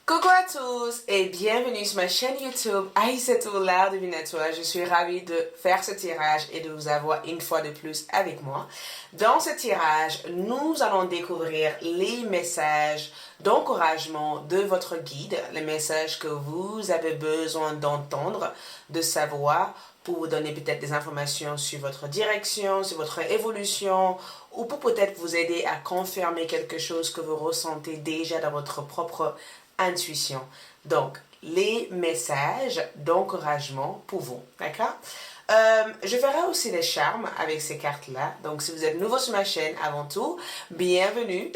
Coucou à tous et bienvenue sur ma chaîne YouTube Aïssatou l'art divinatoire. Je suis ravie de faire ce tirage et de vous avoir une fois de plus avec moi. Dans ce tirage, nous allons découvrir les messages d'encouragement de votre guide, les messages que vous avez besoin d'entendre, de savoir pour vous donner peut-être des informations sur votre direction, sur votre évolution ou pour peut-être vous aider à confirmer quelque chose que vous ressentez déjà dans votre propre intuition. Donc, les messages d'encouragement pour vous, d'accord? Je ferai aussi les charmes avec ces cartes-là. Donc, si vous êtes nouveau sur ma chaîne, avant tout, bienvenue.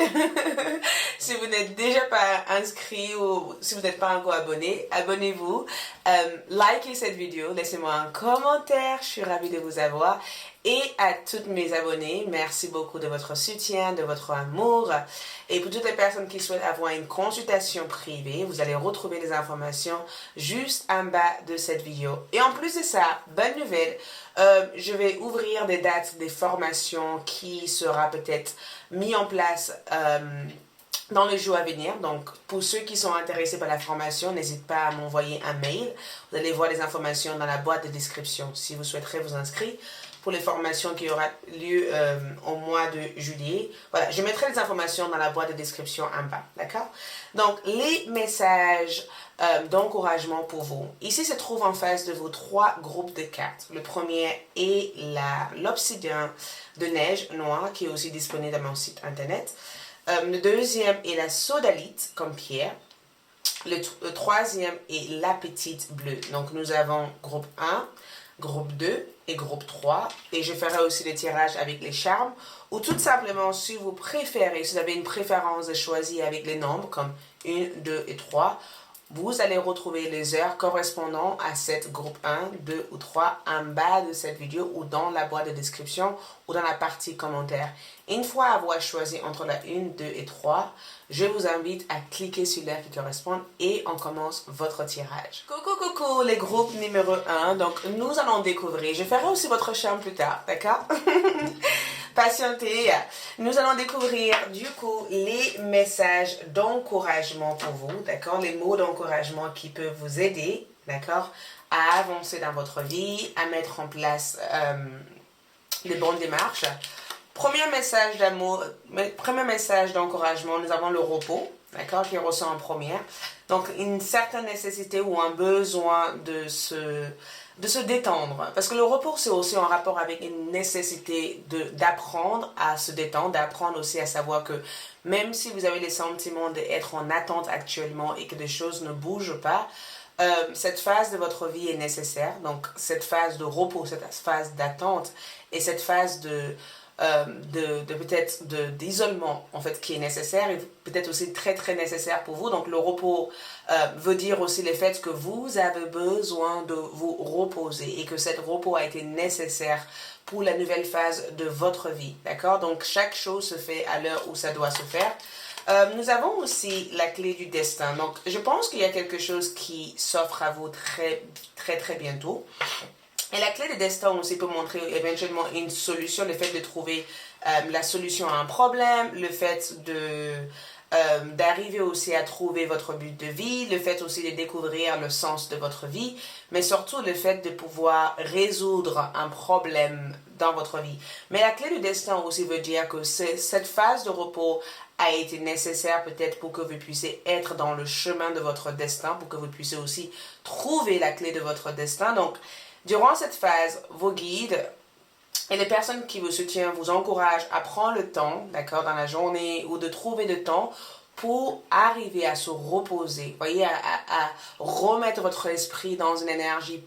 Si vous n'êtes déjà pas inscrit ou si vous n'êtes pas encore abonné, abonnez-vous. Likez cette vidéo, laissez-moi un commentaire, je suis ravie de vous avoir. Et à toutes mes abonnés, merci beaucoup de votre soutien, de votre amour. Et pour toutes les personnes qui souhaitent avoir une consultation privée, vous allez retrouver les informations juste en bas de cette vidéo. Et en plus de ça, bonne nouvelle, je vais ouvrir des dates des formations qui sera peut-être mis en place dans les jours à venir. Donc, pour ceux qui sont intéressés par la formation, n'hésitez pas à m'envoyer un mail. Vous allez voir les informations dans la boîte de description si vous souhaiterez vous inscrire pour les formations qui aura lieu au mois de juillet. Voilà, je mettrai les informations dans la boîte de description en bas, d'accord? Donc, les messages d'encouragement pour vous. Ici se trouve en face de vos trois groupes de cartes. Le premier est l'obsidian de neige noire qui est aussi disponible dans mon site internet. Le deuxième est la sodalite comme pierre. Le troisième est la petite bleue. Donc, nous avons groupe 1, groupe 2 et groupe 3. Et je ferai aussi le tirage avec les charmes. Ou tout simplement, si vous préférez, si vous avez une préférence de choisir avec les nombres comme 1, 2 et 3, vous allez retrouver les heures correspondant à cette groupe 1, 2 ou 3 en bas de cette vidéo ou dans la boîte de description ou dans la partie commentaires. Une fois avoir choisi entre la 1, 2 et 3, je vous invite à cliquer sur l'heure qui correspond et on commence votre tirage. Coucou les groupes numéro 1, donc nous allons découvrir, je ferai aussi votre charme plus tard, d'accord? Patientez, nous allons découvrir du coup les messages d'encouragement pour vous, d'accord? Les mots d'encouragement qui peuvent vous aider, d'accord? À avancer dans votre vie, à mettre en place les bonnes démarches. Premier message d'amour, premier message d'encouragement, nous avons le repos, d'accord, qui ressent en première. Donc, une certaine nécessité ou un besoin de se détendre. Parce que le repos, c'est aussi en rapport avec une nécessité d'apprendre à se détendre, d'apprendre aussi à savoir que même si vous avez les sentiments d'être en attente actuellement et que des choses ne bougent pas, cette phase de votre vie est nécessaire. Donc, cette phase de repos, cette phase d'attente et cette phase peut-être d'isolement en fait qui est nécessaire et peut-être aussi très très nécessaire pour vous. Donc le repos veut dire aussi le fait que vous avez besoin de vous reposer et que cet repos a été nécessaire pour la nouvelle phase de votre vie, d'accord? Donc chaque chose se fait à l'heure où ça doit se faire. Nous avons aussi la clé du destin. Donc je pense qu'il y a quelque chose qui s'offre à vous très très très bientôt. Et la clé de destin aussi peut montrer éventuellement une solution, le fait de trouver la solution à un problème, le fait d'arriver aussi à trouver votre but de vie, le fait aussi de découvrir le sens de votre vie, mais surtout le fait de pouvoir résoudre un problème dans votre vie. Mais la clé du destin aussi veut dire que cette phase de repos a été nécessaire peut-être pour que vous puissiez être dans le chemin de votre destin, pour que vous puissiez aussi trouver la clé de votre destin. Donc, durant cette phase, vos guides et les personnes qui vous soutiennent vous encouragent à prendre le temps, d'accord, dans la journée ou de trouver le temps pour arriver à se reposer, voyez, à remettre votre esprit dans une énergie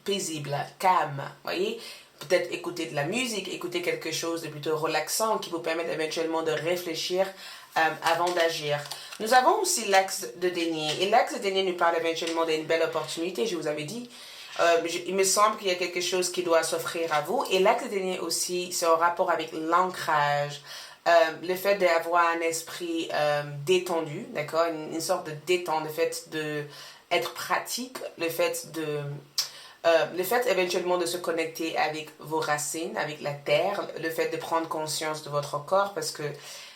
paisible, calme, voyez. Peut-être écouter de la musique, écouter quelque chose de plutôt relaxant qui vous permette éventuellement de réfléchir avant d'agir. Nous avons aussi l'axe de denier. Et l'axe de denier nous parle éventuellement d'une belle opportunité, je vous avais dit. Il me semble qu'il y a quelque chose qui doit s'offrir à vous. Et l'axe de denier aussi, c'est en rapport avec l'ancrage. Le fait d'avoir un esprit détendu, d'accord, une sorte de détente, le fait d'être pratique, le fait éventuellement de se connecter avec vos racines, avec la terre, le fait de prendre conscience de votre corps, parce que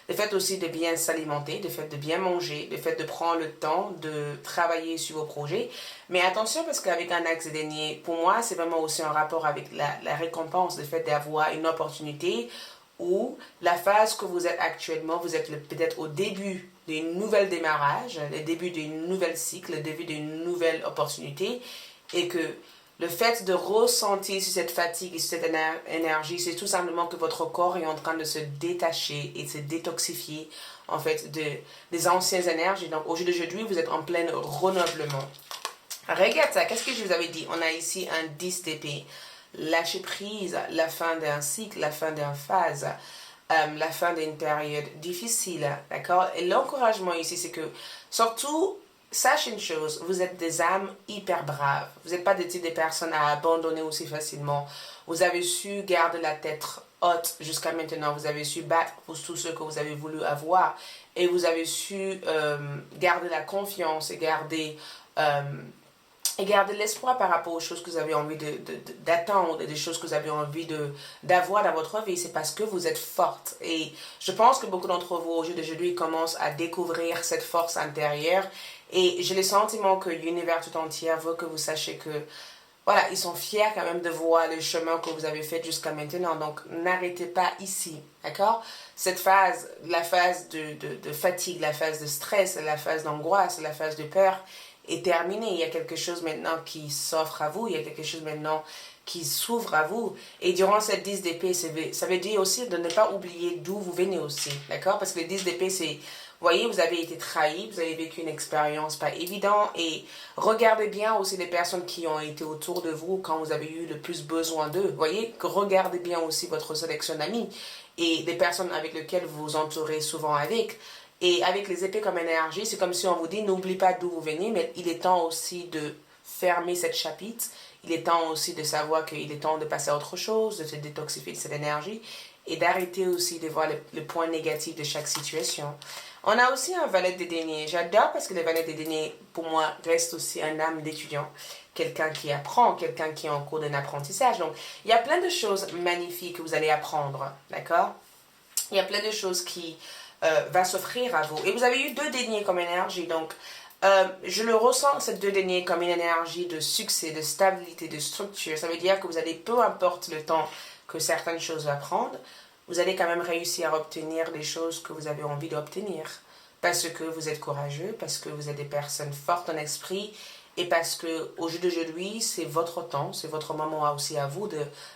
le fait aussi de bien s'alimenter, le fait de bien manger, le fait de prendre le temps de travailler sur vos projets. Mais attention parce qu'avec un axe dénié, pour moi, c'est vraiment aussi un rapport avec la récompense, le fait d'avoir une opportunité ou la phase que vous êtes actuellement, vous êtes peut-être au début d'un nouvel démarrage, le début d'un nouvel cycle, le début d'une nouvelle opportunité et que le fait de ressentir cette fatigue et cette énergie, c'est tout simplement que votre corps est en train de se détacher et de se détoxifier en fait des anciennes énergies. Donc aujourd'hui, vous êtes en plein renouvellement. Regarde ça, qu'est-ce que je vous avais dit? On a ici un 10 d'épée. Lâcher prise, la fin d'un cycle, la fin d'une phase, la fin d'une période difficile, d'accord? Et l'encouragement ici, c'est que surtout, sachez une chose, vous êtes des âmes hyper braves. Vous n'êtes pas des types de personnes à abandonner aussi facilement. Vous avez su garder la tête haute jusqu'à maintenant. Vous avez su battre pour tout ce que vous avez voulu avoir. Et vous avez su garder la confiance et garder l'espoir par rapport aux choses que vous avez envie d'attendre, des choses que vous avez envie d'avoir dans votre vie. C'est parce que vous êtes forte. Et je pense que beaucoup d'entre vous aujourd'hui commencent à découvrir cette force intérieure. Et j'ai le sentiment que l'univers tout entier veut que vous sachiez que, voilà, ils sont fiers quand même de voir le chemin que vous avez fait jusqu'à maintenant. Donc, n'arrêtez pas ici, d'accord? Cette phase, la phase de fatigue, la phase de stress, la phase d'angoisse, la phase de peur, est terminé. Il y a quelque chose maintenant qui s'offre à vous. Il y a quelque chose maintenant qui s'ouvre à vous. Et durant cette 10 d'épée, ça veut dire aussi de ne pas oublier d'où vous venez aussi. D'accord? Parce que le 10 d'épée, c'est, vous voyez, vous avez été trahi, vous avez vécu une expérience pas évidente. Et regardez bien aussi les personnes qui ont été autour de vous quand vous avez eu le plus besoin d'eux. Vous voyez? Regardez bien aussi votre sélection d'amis et des personnes avec lesquelles vous vous entourez souvent avec. Et avec les épées comme énergie, c'est comme si on vous dit, n'oublie pas d'où vous venez, mais il est temps aussi de fermer cette chapitre. Il est temps aussi de savoir qu'il est temps de passer à autre chose, de se détoxifier de cette énergie et d'arrêter aussi de voir le point négatif de chaque situation. On a aussi un valet de denier. J'adore parce que le valet de denier, pour moi, reste aussi un âme d'étudiant. Quelqu'un qui apprend, quelqu'un qui est en cours d'un apprentissage. Donc, il y a plein de choses magnifiques que vous allez apprendre, d'accord? Il y a plein de choses qui va s'offrir à vous. Et vous avez eu 2 deniers comme énergie, donc je le ressens, cette 2 deniers, comme une énergie de succès, de stabilité, de structure. Ça veut dire que vous allez, peu importe le temps que certaines choses vont prendre, vous allez quand même réussir à obtenir les choses que vous avez envie d'obtenir. Parce que vous êtes courageux, parce que vous êtes des personnes fortes en esprit, et parce que au jeu d'aujourd'hui, c'est votre temps, c'est votre moment aussi à vous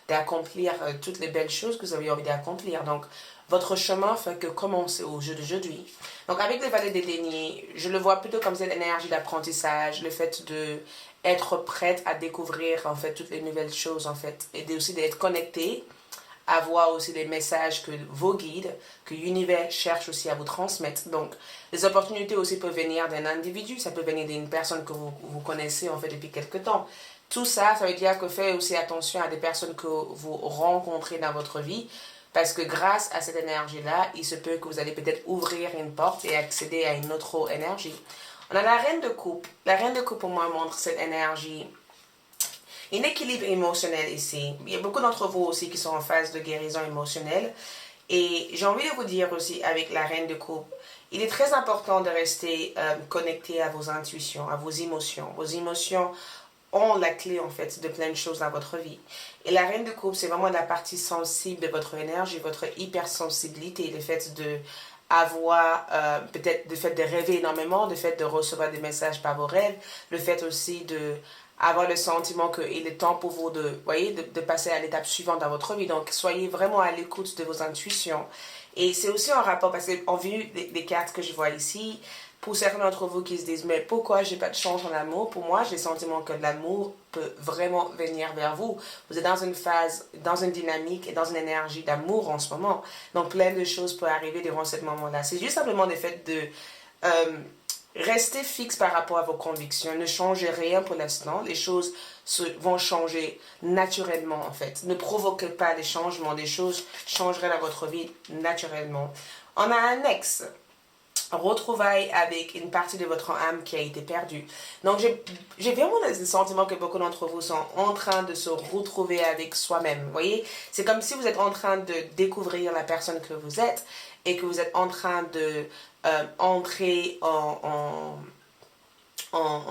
d'accomplir toutes les belles choses que vous avez envie d'accomplir. Donc, votre chemin fait que commencer au jeu d'aujourd'hui. Donc, avec les valets des deniers, je le vois plutôt comme cette énergie d'apprentissage, le fait d'être prête à découvrir, en fait, toutes les nouvelles choses, en fait, et aussi d'être connecté, à voir aussi les messages que vos guides, que l'univers cherche aussi à vous transmettre. Donc, les opportunités aussi peuvent venir d'un individu, ça peut venir d'une personne que vous connaissez, en fait, depuis quelque temps. Tout ça, ça veut dire que faites aussi attention à des personnes que vous rencontrez dans votre vie, parce que grâce à cette énergie-là, il se peut que vous allez peut-être ouvrir une porte et accéder à une autre énergie. On a la reine de coupe. La reine de coupe, pour moi, montre cette énergie, un équilibre émotionnel ici. Il y a beaucoup d'entre vous aussi qui sont en phase de guérison émotionnelle. Et j'ai envie de vous dire aussi, avec la reine de coupe, il est très important de rester connecté à vos intuitions, à vos émotions. Vos émotions ont la clé, en fait, de plein de choses dans votre vie. Et la reine de coupe, c'est vraiment la partie sensible de votre énergie, votre hypersensibilité, le fait de avoir, peut-être le fait de rêver énormément, le fait de recevoir des messages par vos rêves, le fait aussi de avoir le sentiment qu'il est temps pour vous de passer à l'étape suivante dans votre vie. Donc, soyez vraiment à l'écoute de vos intuitions. Et c'est aussi un rapport, parce qu'en vue des cartes que je vois ici, pour certains d'entre vous qui se disent, mais pourquoi j'ai pas de chance en amour? Pour moi, j'ai le sentiment que l'amour peut vraiment venir vers vous. Vous êtes dans une phase, dans une dynamique et dans une énergie d'amour en ce moment. Donc, plein de choses peuvent arriver durant ce moment-là. C'est juste simplement le fait de rester fixe par rapport à vos convictions. Ne changez rien pour l'instant. Les choses vont changer naturellement, en fait. Ne provoquez pas les changements. Les choses changeraient dans votre vie naturellement. On a un ex. Retrouvailles avec une partie de votre âme qui a été perdue. Donc, j'ai vraiment le sentiment que beaucoup d'entre vous sont en train de se retrouver avec soi-même. Vous voyez, c'est comme si vous êtes en train de découvrir la personne que vous êtes. et que vous êtes en train de entrer en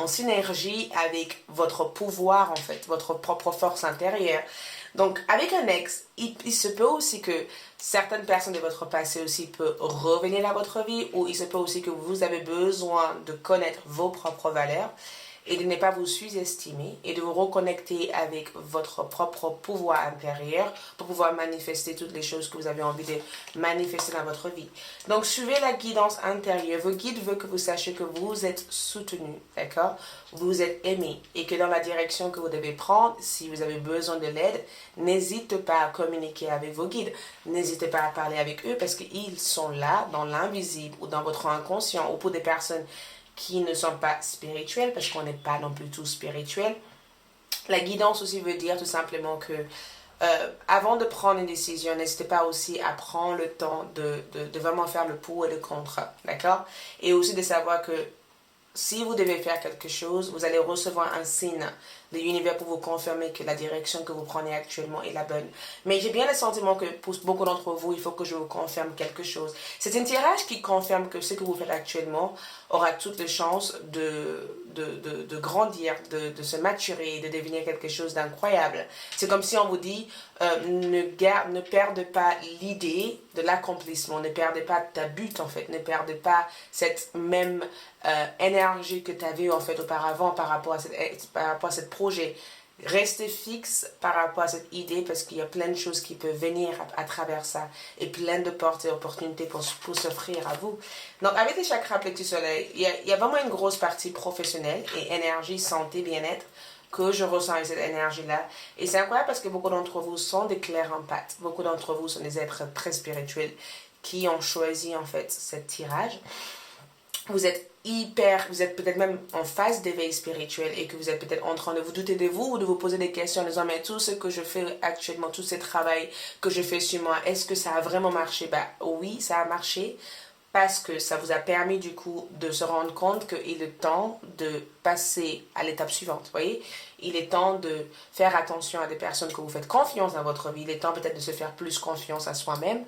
synergie avec votre pouvoir, en fait, votre propre force intérieure. Donc, avec un ex, il se peut aussi que certaines personnes de votre passé aussi peuvent revenir dans votre vie, ou il se peut aussi que vous avez besoin de connaître vos propres valeurs et de ne pas vous sous-estimer et de vous reconnecter avec votre propre pouvoir intérieur pour pouvoir manifester toutes les choses que vous avez envie de manifester dans votre vie. Donc, suivez la guidance intérieure. Vos guides veulent que vous sachiez que vous êtes soutenu, d'accord? Vous êtes aimé et que dans la direction que vous devez prendre, si vous avez besoin de l'aide, n'hésitez pas à communiquer avec vos guides. N'hésitez pas à parler avec eux parce qu'ils sont là dans l'invisible ou dans votre inconscient ou pour des personnes qui ne sont pas spirituels, parce qu'on n'est pas non plus tous spirituels. La guidance aussi veut dire tout simplement que avant de prendre une décision, n'hésitez pas aussi à prendre le temps de vraiment faire le pour et le contre, d'accord? Et aussi de savoir que si vous devez faire quelque chose, vous allez recevoir un signe de l'univers pour vous confirmer que la direction que vous prenez actuellement est la bonne. Mais j'ai bien le sentiment que pour beaucoup d'entre vous, il faut que je vous confirme quelque chose. C'est un tirage qui confirme que ce que vous faites actuellement aura toutes les chances de grandir, de se maturer, de devenir quelque chose d'incroyable. C'est comme si on vous dit, ne perdez pas l'idée de l'accomplissement, ne perdez pas ta but en fait, ne perdez pas cette même énergie que tu avais en fait auparavant par rapport à cette projet. Restez fixe par rapport à cette idée parce qu'il y a plein de choses qui peuvent venir à travers ça et plein de portes et opportunités pour s'offrir à vous. Donc avec les chakras plexus soleil, il y a vraiment une grosse partie professionnelle et énergie, santé, bien-être que je ressens avec cette énergie-là. Et c'est incroyable parce que beaucoup d'entre vous sont des clairs empathes. Beaucoup d'entre vous sont des êtres très spirituels qui ont choisi en fait ce tirage. Vous êtes peut-être même en phase d'éveil spirituel et que vous êtes peut-être en train de vous douter de vous ou de vous poser des questions en disant mais tout ce que je fais actuellement, tout ce travail que je fais sur moi, est-ce que ça a vraiment marché? Bah oui, ça a marché parce que ça vous a permis du coup de se rendre compte qu'il est temps de passer à l'étape suivante, vous voyez? Il est temps de faire attention à des personnes que vous faites confiance dans votre vie, il est temps peut-être de se faire plus confiance à soi-même.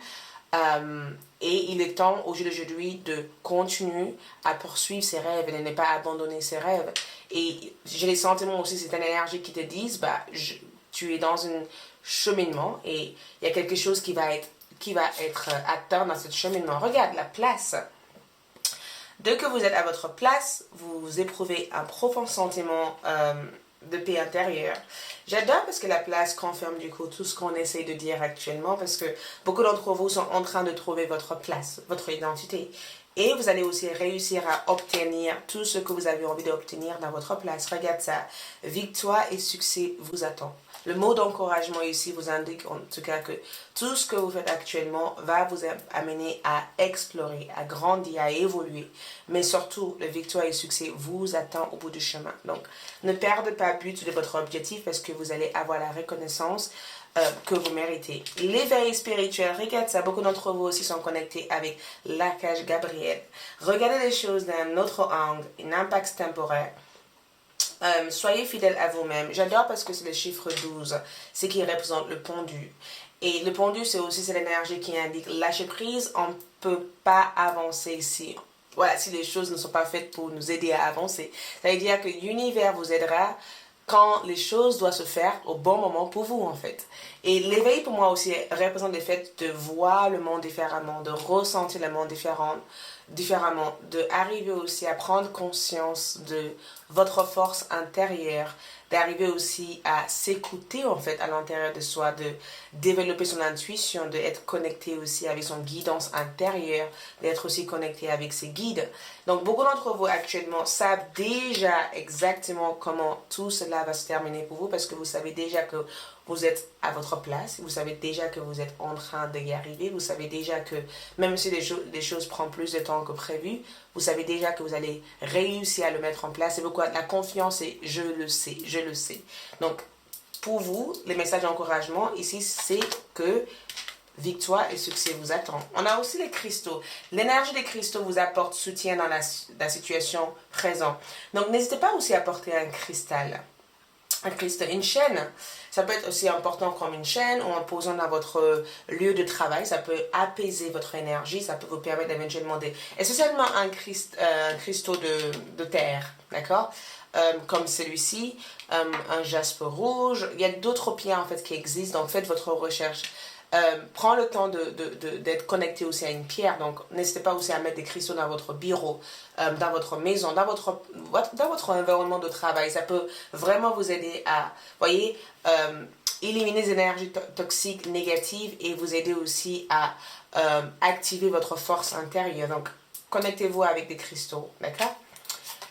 Et il est temps au jour d'aujourd'hui de continuer à poursuivre ses rêves et de ne pas abandonner ses rêves. Et j'ai les sentiments aussi, c'est une énergie qui te dit, tu es dans un cheminement et il y a quelque chose qui va être atteint dans ce cheminement. Regarde la place. Dès que vous êtes à votre place, vous éprouvez un profond sentiment de paix intérieure. J'adore parce que la place confirme du coup tout ce qu'on essaie de dire actuellement parce que beaucoup d'entre vous sont en train de trouver votre place, votre identité. Et vous allez aussi réussir à obtenir tout ce que vous avez envie d'obtenir dans votre place. Regarde ça. Victoire et succès vous attendent. Le mot d'encouragement ici vous indique en tout cas que tout ce que vous faites actuellement va vous amener à explorer, à grandir, à évoluer. Mais surtout, le victoire et le succès vous attend au bout du chemin. Donc, ne perdez pas but de votre objectif parce que vous allez avoir la reconnaissance que vous méritez. L'éveil spirituel, regarde ça, beaucoup d'entre vous aussi sont connectés avec l'archange Gabriel. Regardez les choses d'un autre angle, un impact temporaire. Soyez fidèles à vous-même. J'adore parce que c'est le chiffre 12, c'est qui représente le pendu. Et le pendu, c'est aussi cette énergie qui indique lâcher prise. On ne peut pas avancer si les choses ne sont pas faites pour nous aider à avancer. Ça veut dire que l'univers vous aidera quand les choses doivent se faire au bon moment pour vous en fait. Et l'éveil pour moi aussi représente le fait de voir le monde différemment, de ressentir le monde différemment, d'arriver aussi à prendre conscience de votre force intérieure, d'arriver aussi à s'écouter en fait à l'intérieur de soi, de développer son intuition, d'être connecté aussi avec son guidance intérieure, d'être aussi connecté avec ses guides. Donc beaucoup d'entre vous actuellement savent déjà exactement comment tout cela va se terminer pour vous parce que vous savez déjà que vous êtes à votre place, vous savez déjà que vous êtes en train d'y arriver, vous savez déjà que même si les choses prennent plus de temps que prévu, vous savez déjà que vous allez réussir à le mettre en place. C'est pourquoi la confiance est je le sais, je le sais. Donc pour vous, les messages d'encouragement ici, c'est que victoire et succès vous attendent. On a aussi les cristaux. L'énergie des cristaux vous apporte soutien dans la situation présente. Donc n'hésitez pas aussi à porter un cristal. un cristaux, une chaîne. Ça peut être aussi important comme une chaîne ou en posant dans votre lieu de travail. Ça peut apaiser votre énergie. Ça peut vous permettre d'éventuellement essentiellement un cristaux de terre, d'accord, comme celui-ci, un jaspe rouge. Il y a d'autres pierres en fait qui existent. Donc faites votre recherche. Prends le temps d'être connecté aussi à une pierre. Donc, n'hésitez pas aussi à mettre des cristaux dans votre bureau, dans votre maison, dans votre environnement de travail. Ça peut vraiment vous aider à, voyez, éliminer les énergies toxiques, négatives et vous aider aussi à activer votre force intérieure. Donc, connectez-vous avec des cristaux, d'accord?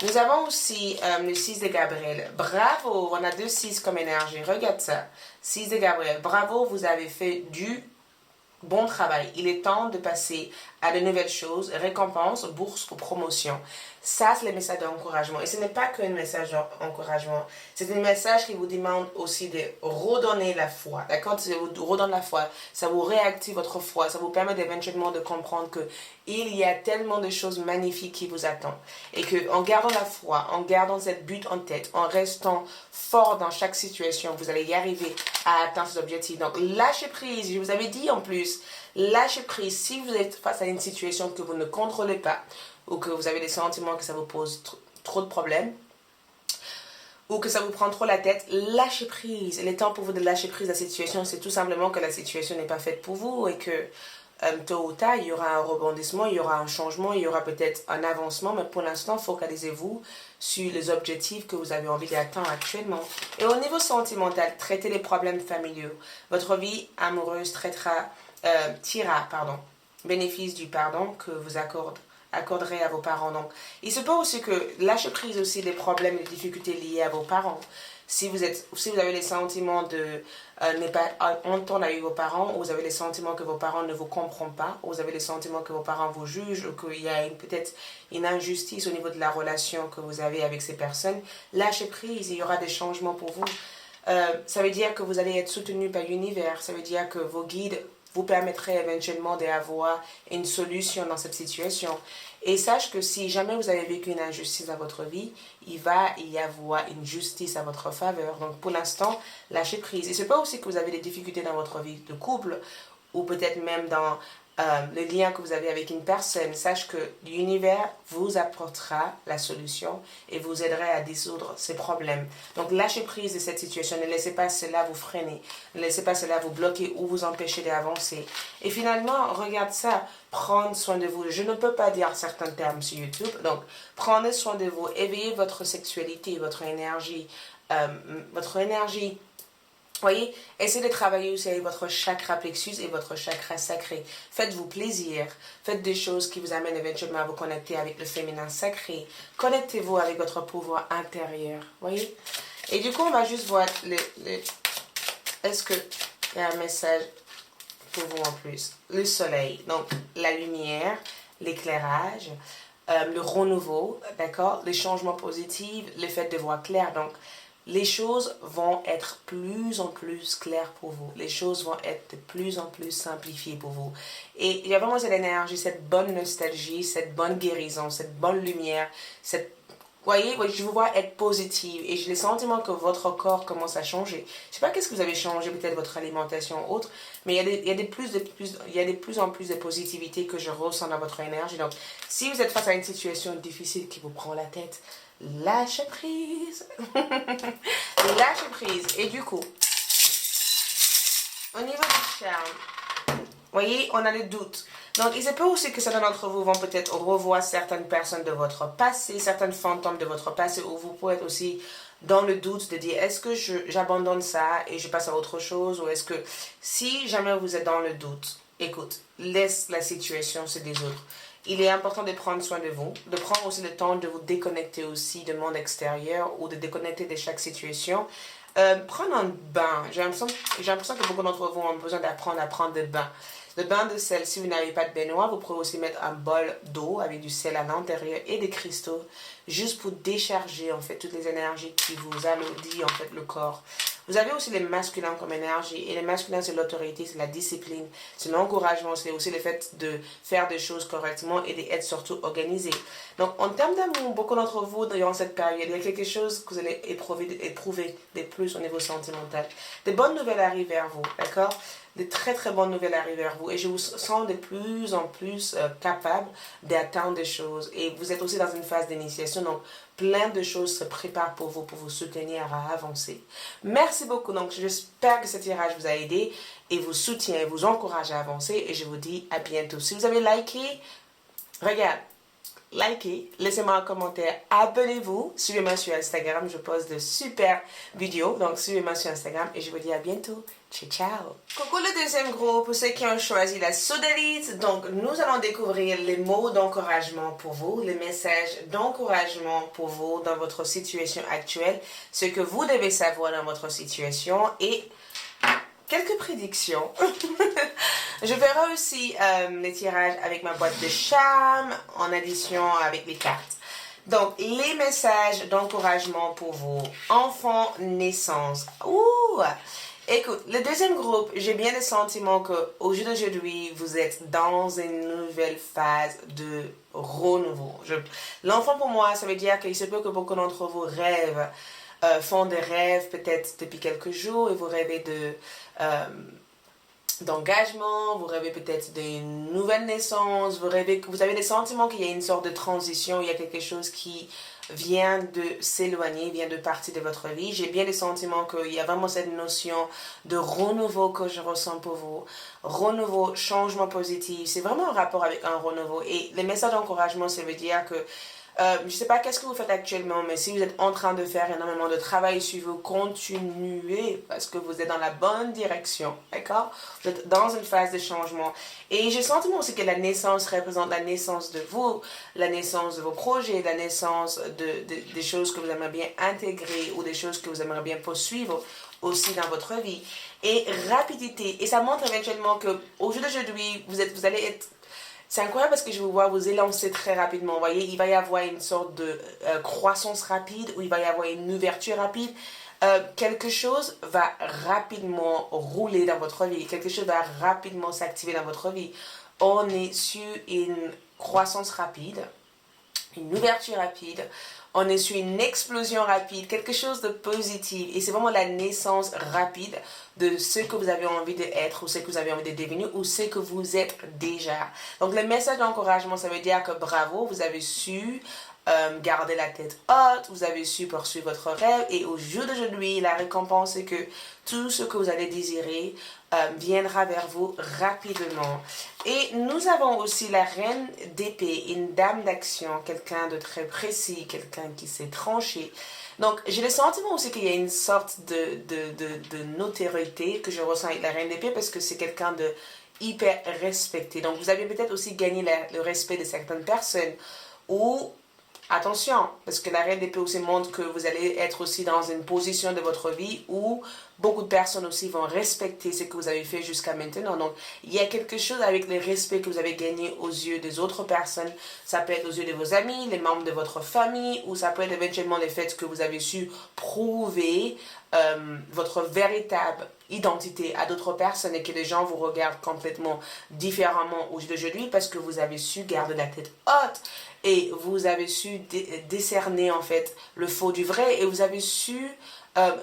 Nous avons aussi le 6 de Gabriel. Bravo, on a 2 6 comme énergie. Regarde ça. 6 de Gabriel. Bravo, vous avez fait du bon travail. Il est temps de passer à de nouvelles choses, récompenses, bourses ou promotions. Ça, c'est le message d'encouragement. Et ce n'est pas qu'un message d'encouragement. C'est un message qui vous demande aussi de redonner la foi. D'accord? Si vous redonne la foi, ça vous réactive votre foi. Ça vous permet éventuellement de comprendre que il y a tellement de choses magnifiques qui vous attendent. Et qu'en gardant la foi, en gardant cette but en tête, en restant fort dans chaque situation, vous allez y arriver à atteindre ces objectifs. Donc, lâchez prise. Je vous avais dit en plus, lâchez prise. Si vous êtes face à une situation que vous ne contrôlez pas, ou que vous avez des sentiments que ça vous pose trop de problèmes, ou que ça vous prend trop la tête, lâchez prise. Il est temps pour vous de lâcher prise à la situation. C'est tout simplement que la situation n'est pas faite pour vous et que tôt ou tard, il y aura un rebondissement, il y aura un changement, il y aura peut-être un avancement, mais pour l'instant, focalisez-vous sur les objectifs que vous avez envie d'atteindre actuellement. Et au niveau sentimental, traitez les problèmes familiaux. Votre vie amoureuse tirera bénéfice du pardon que vous accorderez à vos parents. Donc, il se peut aussi que lâchez prise aussi des problèmes et des difficultés liées à vos parents. Si vous avez les sentiments de ne pas entendre avec vos parents, ou vous avez les sentiments que vos parents ne vous comprennent pas, ou vous avez les sentiments que vos parents vous jugent, ou qu'il y a peut-être une injustice au niveau de la relation que vous avez avec ces personnes, lâchez prise, il y aura des changements pour vous. Ça veut dire que vous allez être soutenu par l'univers, ça veut dire que vos guides vous permettraient éventuellement d'avoir une solution dans cette situation. Et sache que si jamais vous avez vécu une injustice dans votre vie, il va y avoir une justice à votre faveur. Donc pour l'instant, lâchez prise. Et c'est pas aussi que vous avez des difficultés dans votre vie de couple, ou peut-être même dans le lien que vous avez avec une personne. Sache que l'univers vous apportera la solution et vous aidera à dissoudre ces problèmes. Donc lâchez prise de cette situation. Ne laissez pas cela vous freiner. Ne laissez pas cela vous bloquer ou vous empêcher d'avancer. Et finalement, regarde ça. Prendre soin de vous. Je ne peux pas dire certains termes sur YouTube. Donc, prenez soin de vous. Éveillez votre sexualité, votre énergie. Voyez, essayez de travailler aussi avec votre chakra plexus et votre chakra sacré. Faites-vous plaisir. Faites des choses qui vous amènent éventuellement à vous connecter avec le féminin sacré. Connectez-vous avec votre pouvoir intérieur. Voyez. Et du coup, on va juste voir est-ce qu'il y a un message pour vous en plus? Le soleil, donc la lumière, l'éclairage, le renouveau, d'accord, les changements positifs, le fait de voir clair. Donc, les choses vont être plus en plus claires pour vous. Les choses vont être de plus en plus simplifiées pour vous. Et il y a vraiment cette énergie, cette bonne nostalgie, cette bonne guérison, cette bonne lumière, voyez, je vous vois être positive et j'ai le sentiment que votre corps commence à changer. Je ne sais pas qu'est-ce que vous avez changé, peut-être votre alimentation ou autre, mais il y a de plus en plus de positivité que je ressens dans votre énergie. Donc, si vous êtes face à une situation difficile qui vous prend la tête, lâchez prise. Lâchez prise. Et du coup, au niveau du charme, voyez, on a le doute. Donc, il se peut aussi que certains d'entre vous vont peut-être revoir certaines personnes de votre passé, certaines fantômes de votre passé, ou vous pouvez être aussi dans le doute de dire, est-ce que j'abandonne ça et je passe à autre chose, ou est-ce que, si jamais vous êtes dans le doute, écoute, laisse la situation se résoudre. Il est important de prendre soin de vous, de prendre aussi le temps de vous déconnecter aussi du monde extérieur ou de déconnecter de chaque situation. Prendre un bain. J'ai l'impression que beaucoup d'entre vous ont besoin d'apprendre à prendre des bains. Le bain de sel, si vous n'avez pas de baignoire, vous pouvez aussi mettre un bol d'eau avec du sel à l'intérieur et des cristaux, juste pour décharger en fait toutes les énergies qui vous alourdissent en fait le corps. Vous avez aussi les masculins comme énergie. Et les masculins, c'est l'autorité, c'est la discipline, c'est l'encouragement, c'est aussi le fait de faire des choses correctement et d'être surtout organisé. Donc, en termes d'amour, beaucoup d'entre vous, durant cette période, il y a quelque chose que vous allez éprouver de plus au niveau sentimental. Des bonnes nouvelles arrivent vers vous, d'accord? De très très bonnes nouvelles arrivent vers vous et je vous sens de plus en plus capable d'atteindre des choses. Et vous êtes aussi dans une phase d'initiation, donc plein de choses se préparent pour vous soutenir à avancer. Merci beaucoup, donc j'espère que ce tirage vous a aidé et vous soutient et vous encourage à avancer et je vous dis à bientôt. Si vous avez liké, regarde, likez, laissez-moi un commentaire, abonnez-vous, suivez-moi sur Instagram, je poste de super vidéos, donc suivez-moi sur Instagram et je vous dis à bientôt. Ciao, ciao. Coucou le deuxième groupe, pour ceux qui ont choisi la sodalite, donc nous allons découvrir les mots d'encouragement pour vous, les messages d'encouragement pour vous dans votre situation actuelle, ce que vous devez savoir dans votre situation et quelques prédictions. Je ferai aussi les tirages avec ma boîte de charme en addition avec les cartes. Donc, les messages d'encouragement pour vous. Enfant, naissance. Ouh! Écoute, le deuxième groupe, j'ai bien le sentiment qu'au jour d'aujourd'hui, vous êtes dans une nouvelle phase de renouveau. L'enfant, pour moi, ça veut dire qu'il se peut que beaucoup d'entre vous rêvent, font des rêves peut-être depuis quelques jours et vous rêvez d'engagement, vous rêvez peut-être d'une nouvelle naissance, vous avez le sentiment qu'il y a une sorte de transition, il y a quelque chose qui vient de s'éloigner, vient de partir de votre vie. J'ai bien le sentiment qu'il y a vraiment cette notion de renouveau que je ressens pour vous. Renouveau, changement positif, c'est vraiment un rapport avec un renouveau. Et les messages d'encouragement, ça veut dire que je ne sais pas qu'est-ce que vous faites actuellement, mais si vous êtes en train de faire énormément de travail sur vous, continuez parce que vous êtes dans la bonne direction, d'accord? Vous êtes dans une phase de changement. Et j'ai sentiment aussi que la naissance représente la naissance de vous, la naissance de vos projets, la naissance des choses que vous aimeriez bien intégrer ou des choses que vous aimeriez bien poursuivre aussi dans votre vie. Et rapidité, et ça montre éventuellement qu'au jour d'aujourd'hui, vous allez être... C'est incroyable parce que je vous vois vous élancer très rapidement. Vous voyez, il va y avoir une sorte de croissance rapide ou il va y avoir une ouverture rapide. Quelque chose va rapidement rouler dans votre vie. Quelque chose va rapidement s'activer dans votre vie. On est sur une croissance rapide, une ouverture rapide. On est sur une explosion rapide, quelque chose de positif. Et c'est vraiment la naissance rapide de ce que vous avez envie d'être ou ce que vous avez envie de devenir ou ce que vous êtes déjà. Donc le message d'encouragement, ça veut dire que bravo, vous avez su garder la tête haute, vous avez su poursuivre votre rêve et au jour d'aujourd'hui, la récompense est que tout ce que vous allez désirer viendra vers vous rapidement. Et nous avons aussi la reine d'épée, une dame d'action, quelqu'un de très précis, quelqu'un qui s'est tranché. Donc, j'ai le sentiment aussi qu'il y a une sorte de notoriété que je ressens avec la reine d'épée parce que c'est quelqu'un de hyper respecté. Donc, vous avez peut-être aussi gagné le respect de certaines personnes ou... Attention, parce que la reine d'épée aussi montre que vous allez être aussi dans une position de votre vie où beaucoup de personnes aussi vont respecter ce que vous avez fait jusqu'à maintenant. Donc, il y a quelque chose avec le respect que vous avez gagné aux yeux des autres personnes. Ça peut être aux yeux de vos amis, les membres de votre famille, ou ça peut être éventuellement le fait que vous avez su prouver votre véritable identité à d'autres personnes et que les gens vous regardent complètement différemment aujourd'hui parce que vous avez su garder la tête haute et vous avez su décerner en fait le faux du vrai et vous avez su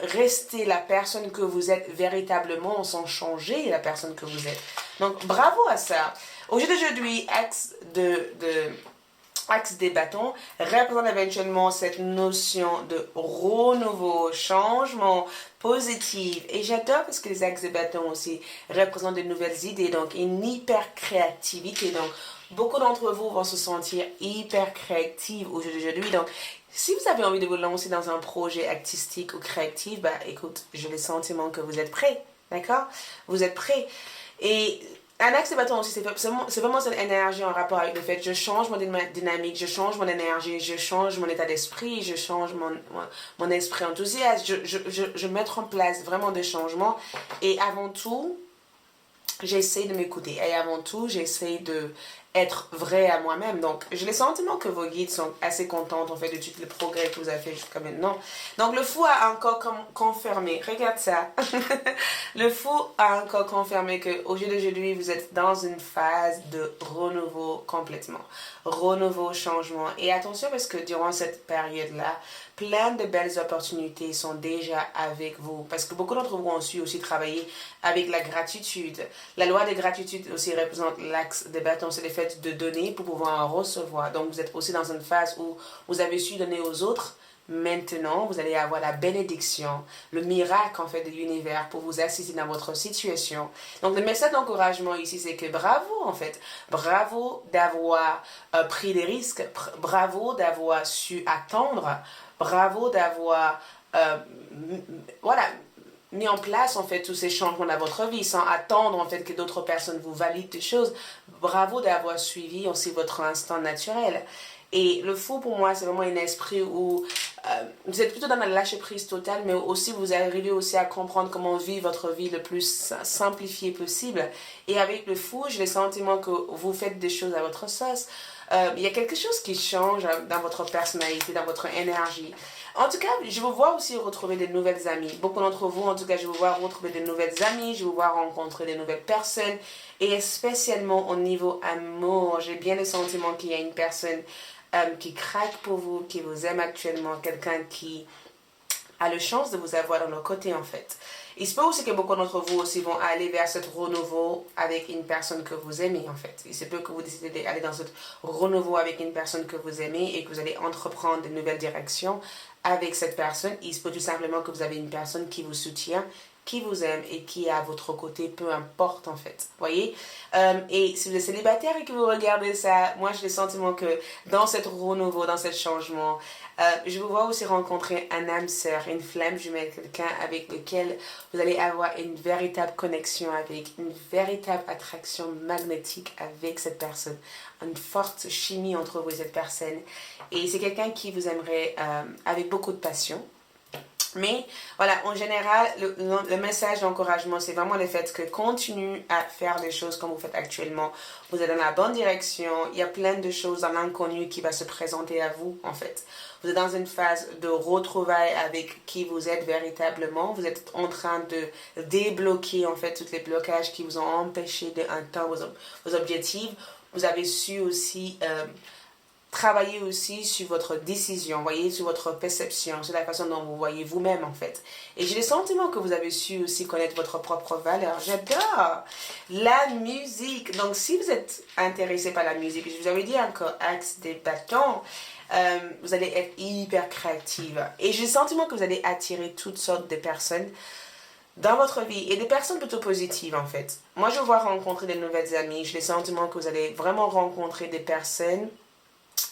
rester la personne que vous êtes véritablement sans changer la personne que vous êtes. Donc bravo à ça. Aujourd'hui, axe des bâtons représente éventuellement cette notion de renouveau, changement positif. Et j'adore parce que les axes des bâtons aussi représentent de nouvelles idées, donc une hyper créativité. Donc, beaucoup d'entre vous vont se sentir hyper créatifs aujourd'hui. Donc, si vous avez envie de vous lancer dans un projet artistique ou créatif, bah écoute, j'ai le sentiment que vous êtes prêts, d'accord? Vous êtes prêts. Et un axe de bâton aussi, c'est vraiment cette énergie en rapport avec le fait que je change mon dynamique, je change mon énergie, je change mon état d'esprit, je change mon esprit enthousiaste, je mets en place vraiment des changements et avant tout, j'essaie de m'écouter et avant tout, j'essaie être vrai à moi-même. Donc, j'ai le sentiment que vos guides sont assez contents en fait de tout le progrès que vous avez fait jusqu'à maintenant. Donc, le fou a encore confirmé, regarde ça, le fou a encore confirmé que au jour d'aujourd'hui, vous êtes dans une phase de renouveau complètement. Renouveau, changement. Et attention parce que durant cette période-là, plein de belles opportunités sont déjà avec vous. Parce que beaucoup d'entre vous ont su aussi travailler avec la gratitude. La loi de gratitude aussi représente l'axe des bâtons, c'est le fait de donner pour pouvoir en recevoir. Donc vous êtes aussi dans une phase où vous avez su donner aux autres. Maintenant, vous allez avoir la bénédiction, le miracle en fait de l'univers pour vous assister dans votre situation. Donc le message d'encouragement ici, c'est que bravo en fait, bravo d'avoir pris des risques, bravo d'avoir su attendre, bravo d'avoir voilà mis en place en fait tous ces changements dans votre vie sans attendre en fait que d'autres personnes vous valident des choses. Bravo d'avoir suivi aussi votre instinct naturel. Et le fou pour moi, c'est vraiment un esprit où vous êtes plutôt dans la lâcher prise totale, mais aussi vous arrivez aussi à comprendre comment vivre votre vie le plus simplifié possible. Et avec le fou, j'ai le sentiment que vous faites des choses à votre sauce. Il y a quelque chose qui change dans votre personnalité, dans votre énergie. En tout cas, je vous vois aussi retrouver de nouvelles amies. Beaucoup d'entre vous, en tout cas, je vous vois retrouver de nouvelles amies, je vous vois rencontrer de nouvelles personnes. Et spécialement au niveau amour, j'ai bien le sentiment qu'il y a une personne qui craque pour vous, qui vous aime actuellement, quelqu'un qui a la chance de vous avoir dans leur côté en fait. Il se peut aussi que beaucoup d'entre vous aussi vont aller vers ce renouveau avec une personne que vous aimez en fait. Il se peut que vous décidez d'aller dans ce renouveau avec une personne que vous aimez et que vous allez entreprendre de nouvelles directions avec cette personne. Il se peut tout simplement que vous avez une personne qui vous soutient, qui vous aime et qui est à votre côté, peu importe en fait. Voyez. Et si vous êtes célibataire et que vous regardez ça, moi j'ai le sentiment que dans ce renouveau, dans ce changement, je vous vois aussi rencontrer un âme sœur, une flamme jumelle, quelqu'un avec lequel vous allez avoir une véritable connexion avec, une véritable attraction magnétique avec cette personne, une forte chimie entre vous et cette personne. Et c'est quelqu'un qui vous aimerait avec beaucoup de passion. Mais voilà, en général, le message d'encouragement, c'est vraiment le fait que continuez à faire des choses comme vous faites actuellement. Vous êtes dans la bonne direction. Il y a plein de choses dans l'inconnu qui va se présenter à vous, en fait. Vous êtes dans une phase de retrouvailles avec qui vous êtes véritablement. Vous êtes en train de débloquer, en fait, tous les blocages qui vous ont empêché d'atteindre vos objectifs. Vous avez su aussi travaillez aussi sur votre décision, voyez, sur votre perception, sur la façon dont vous voyez vous-même en fait. Et j'ai le sentiment que vous avez su aussi connaître votre propre valeur. J'adore la musique. Donc si vous êtes intéressé par la musique, je vous avais dit encore axe des bâtons, vous allez être hyper créative. Et j'ai le sentiment que vous allez attirer toutes sortes de personnes dans votre vie et des personnes plutôt positives en fait. Moi je vois rencontrer de nouvelles amies, j'ai le sentiment que vous allez vraiment rencontrer des personnes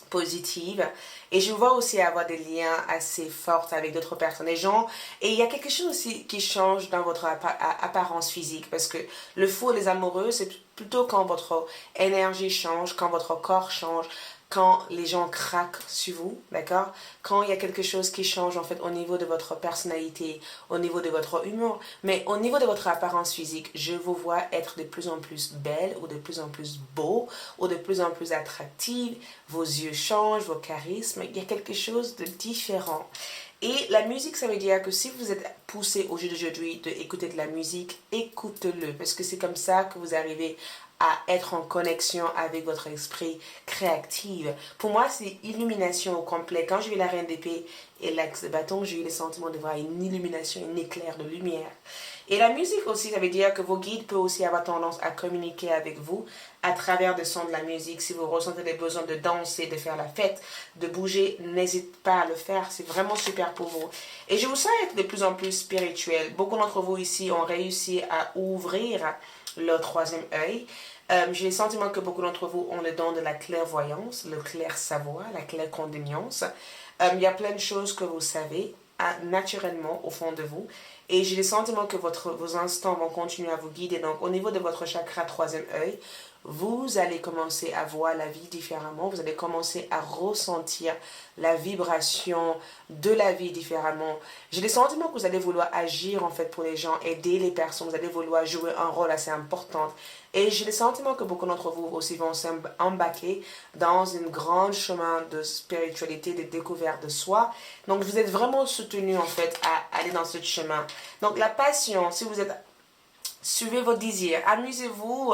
positive et je vois aussi avoir des liens assez forts avec d'autres personnes, des gens, et il y a quelque chose aussi qui change dans votre apparence physique parce que le fou et les amoureux c'est plutôt quand votre énergie change, quand votre corps change, quand les gens craquent sur vous, d'accord? Quand il y a quelque chose qui change en fait au niveau de votre personnalité, au niveau de votre humour, mais au niveau de votre apparence physique, je vous vois être de plus en plus belle ou de plus en plus beau ou de plus en plus attractive, vos yeux changent, vos charismes, il y a quelque chose de différent. Et la musique, ça veut dire que si vous êtes poussé au jour d'aujourd'hui d'écouter de la musique, écoutez-le, parce que c'est comme ça que vous arrivez à être en connexion avec votre esprit créatif. Pour moi, c'est illumination au complet. Quand j'ai eu la reine d'épée et l'axe de bâton, j'ai eu le sentiment de voir une illumination, un éclair de lumière. Et la musique aussi, ça veut dire que vos guides peuvent aussi avoir tendance à communiquer avec vous à travers le son de la musique. Si vous ressentez des besoins de danser, de faire la fête, de bouger, n'hésitez pas à le faire. C'est vraiment super pour vous. Et je vous sens être de plus en plus spirituel. Beaucoup d'entre vous ici ont réussi à ouvrir leur troisième œil. J'ai le sentiment que beaucoup d'entre vous ont le don de la clairvoyance, le clair savoir, la claircognitance. Il y a plein de choses que vous savez naturellement au fond de vous. Et j'ai le sentiment que vos instants vont continuer à vous guider. Donc, au niveau de votre chakra troisième œil, vous allez commencer à voir la vie différemment, vous allez commencer à ressentir la vibration de la vie différemment. J'ai le sentiment que vous allez vouloir agir en fait pour les gens, aider les personnes, vous allez vouloir jouer un rôle assez important. Et j'ai le sentiment que beaucoup d'entre vous aussi vont s'embarquer dans un grand chemin de spiritualité, de découverte de soi. Donc vous êtes vraiment soutenu en fait à aller dans ce chemin. Donc la passion, si vous êtes... Suivez vos désirs, amusez-vous,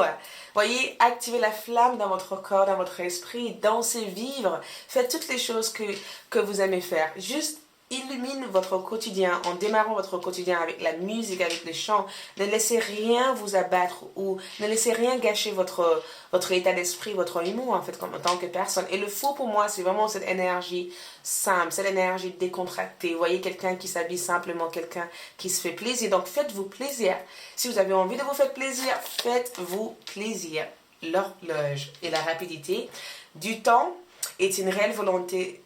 voyez, activez la flamme dans votre corps, dans votre esprit, dansez, vivre, faites toutes les choses que vous aimez faire. Juste illumine votre quotidien en démarrant votre quotidien avec la musique, avec les chants. Ne laissez rien vous abattre ou ne laissez rien gâcher votre état d'esprit, votre humour en fait, en tant que personne. Et le faux pour moi, c'est vraiment cette énergie simple, cette énergie décontractée. Vous voyez, quelqu'un qui s'habille simplement, quelqu'un qui se fait plaisir. Donc faites-vous plaisir. Si vous avez envie de vous faire plaisir, faites-vous plaisir. L'horloge et la rapidité du temps est une réelle volonté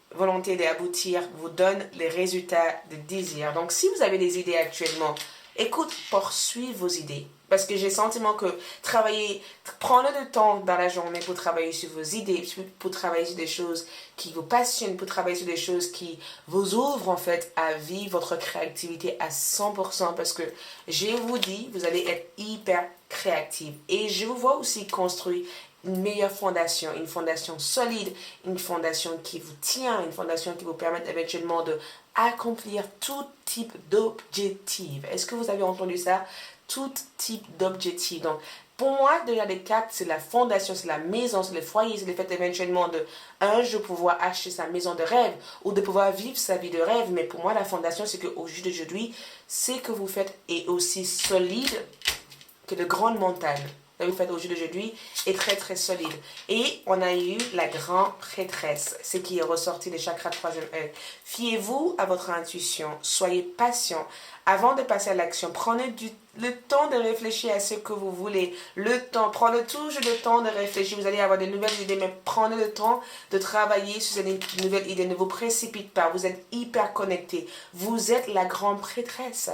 d'aboutir vous donne les résultats de désir. Donc, si vous avez des idées actuellement, écoute, poursuivez vos idées. Parce que j'ai le sentiment que prenez le temps dans la journée pour travailler sur vos idées, pour travailler sur des choses qui vous passionnent, pour travailler sur des choses qui vous ouvrent en fait à vivre votre créativité à 100%. Parce que je vous dis, vous allez être hyper créative. Et je vous vois aussi construire une meilleure fondation, une fondation solide, une fondation qui vous tient, une fondation qui vous permet éventuellement de accomplir tout type d'objectifs. Est-ce que vous avez entendu ça? Tout type d'objectifs. Donc, pour moi, déjà les quatre, c'est la fondation, c'est la maison, c'est le foyer, c'est le fait éventuellement de un jour pouvoir acheter sa maison de rêve ou de pouvoir vivre sa vie de rêve. Mais pour moi, la fondation, c'est qu'au jour d'aujourd'hui, ce que vous faites est aussi solide que de grandes montagnes. Que vous faites au jour d'aujourd'hui est très très solide. Et on a eu la grande prêtresse, ce qui est ressorti des chakras 3e œil. Fiez-vous à votre intuition, soyez patient. Avant de passer à l'action, prenez le temps de réfléchir à ce que vous voulez. Prenez toujours le temps de réfléchir. Vous allez avoir de nouvelles idées, mais prenez le temps de travailler sur ces nouvelles idées. Ne vous précipitez pas, vous êtes hyper connecté. Vous êtes la grande prêtresse.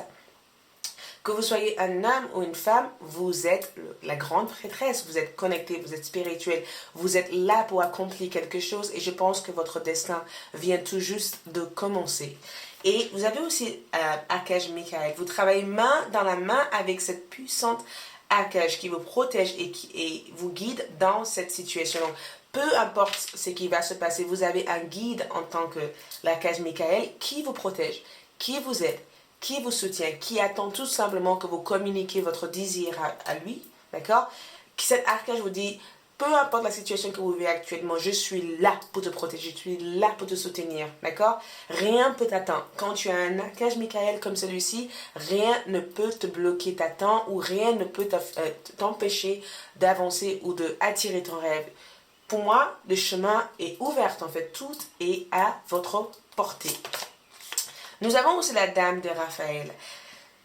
Que vous soyez un homme ou une femme, vous êtes la grande prêtresse, vous êtes connecté, vous êtes spirituel, vous êtes là pour accomplir quelque chose et je pense que votre destin vient tout juste de commencer. Et vous avez aussi Archange Michael, vous travaillez main dans la main avec cette puissante archange qui vous protège et vous guide dans cette situation. Donc, peu importe ce qui va se passer, vous avez un guide en tant que l'archange Michael qui vous protège, qui vous aide, qui vous soutient, qui attend tout simplement que vous communiquiez votre désir à lui, d'accord? Cet archange vous dit, peu importe la situation que vous vivez actuellement, je suis là pour te protéger, je suis là pour te soutenir, d'accord? Rien ne peut t'attendre. Quand tu as un archange Michael comme celui-ci, rien ne peut te bloquer ta temps ou rien ne peut t'empêcher d'avancer ou d'attirer ton rêve. Pour moi, le chemin est ouvert, en fait, tout est à votre portée. Nous avons aussi la dame de Raphaël.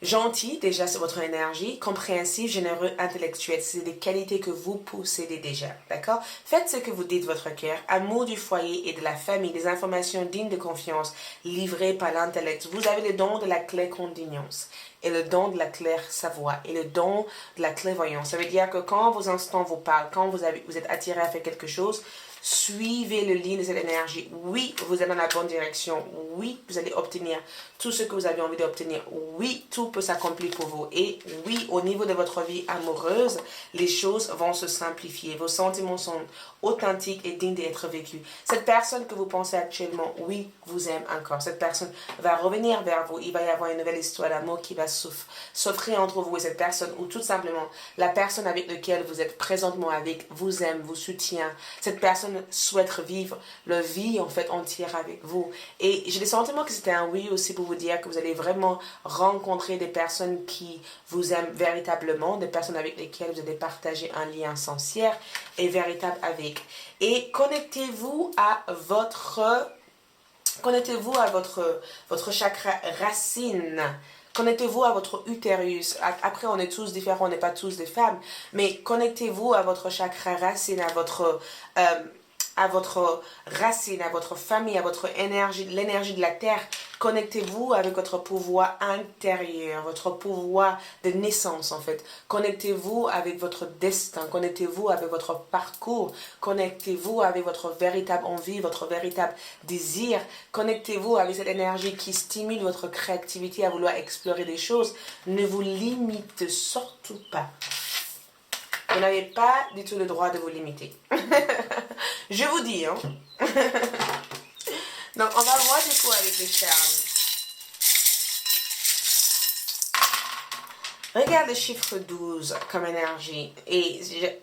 Gentil, déjà c'est votre énergie, compréhensif, généreux, intellectuel, c'est des qualités que vous possédez déjà, d'accord? Faites ce que vous dites votre cœur, amour du foyer et de la famille, des informations dignes de confiance, livrées par l'intellect. Vous avez le don de la claircondignance et le don de la claire savoir et le don de la clairvoyance. Ça veut dire que quand vos instants vous parlent, quand vous êtes attiré à faire quelque chose, suivez le ligne de cette énergie. Oui, vous êtes dans la bonne direction. Oui, vous allez obtenir tout ce que vous avez envie d'obtenir. Oui, tout peut s'accomplir pour vous. Et oui, au niveau de votre vie amoureuse, les choses vont se simplifier. Vos sentiments sont authentiques et dignes d'être vécus. Cette personne que vous pensez actuellement, oui, vous aime encore. Cette personne va revenir vers vous. Il va y avoir une nouvelle histoire d'amour qui va s'offrir entre vous et cette personne. Ou tout simplement, la personne avec laquelle vous êtes présentement avec vous aime, vous soutient. Cette personne souhaite vivre leur vie en fait entière avec vous. Et j'ai le sentiment que c'était un oui aussi pour vous dire que vous allez vraiment rencontrer des personnes qui vous aiment véritablement, des personnes avec lesquelles vous allez partager un lien sincère et véritable avec. Et connectez-vous à votre chakra racine. Connectez-vous à votre utérus. Après, on est tous différents, on n'est pas tous des femmes. Mais connectez-vous à votre chakra racine, à votre racine, à votre famille, à votre énergie, l'énergie de la terre. Connectez-vous avec votre pouvoir intérieur, votre pouvoir de naissance en fait. Connectez-vous avec votre destin, connectez-vous avec votre parcours, connectez-vous avec votre véritable envie, votre véritable désir. Connectez-vous avec cette énergie qui stimule votre créativité à vouloir explorer des choses. Ne vous limite surtout pas. Vous n'avez pas du tout le droit de vous limiter. Je vous dis, hein. Donc, on va voir du coup avec les charmes. Regarde le chiffre 12 comme énergie. Et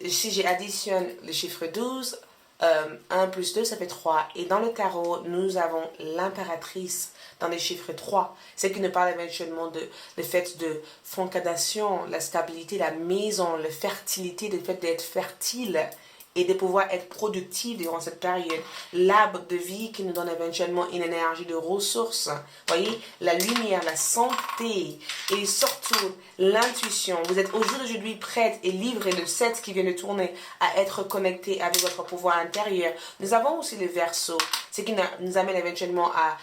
si j'additionne le chiffre 12, 1 plus 2, ça fait 3. Et dans le tarot, nous avons l'impératrice dans les chiffres 3. C'est qui nous parle éventuellement de le fait de fondation, la stabilité, la maison, la fertilité, le fait d'être fertile et de pouvoir être productif durant cette période. L'arbre de vie qui nous donne éventuellement une énergie de ressources. Voyez, la lumière, la santé et surtout l'intuition. Vous êtes au jour d'aujourd'hui prête et livrée, le 7 qui vient de tourner, à être connecté avec votre pouvoir intérieur. Nous avons aussi le Verseau, ce qui nous amène éventuellement à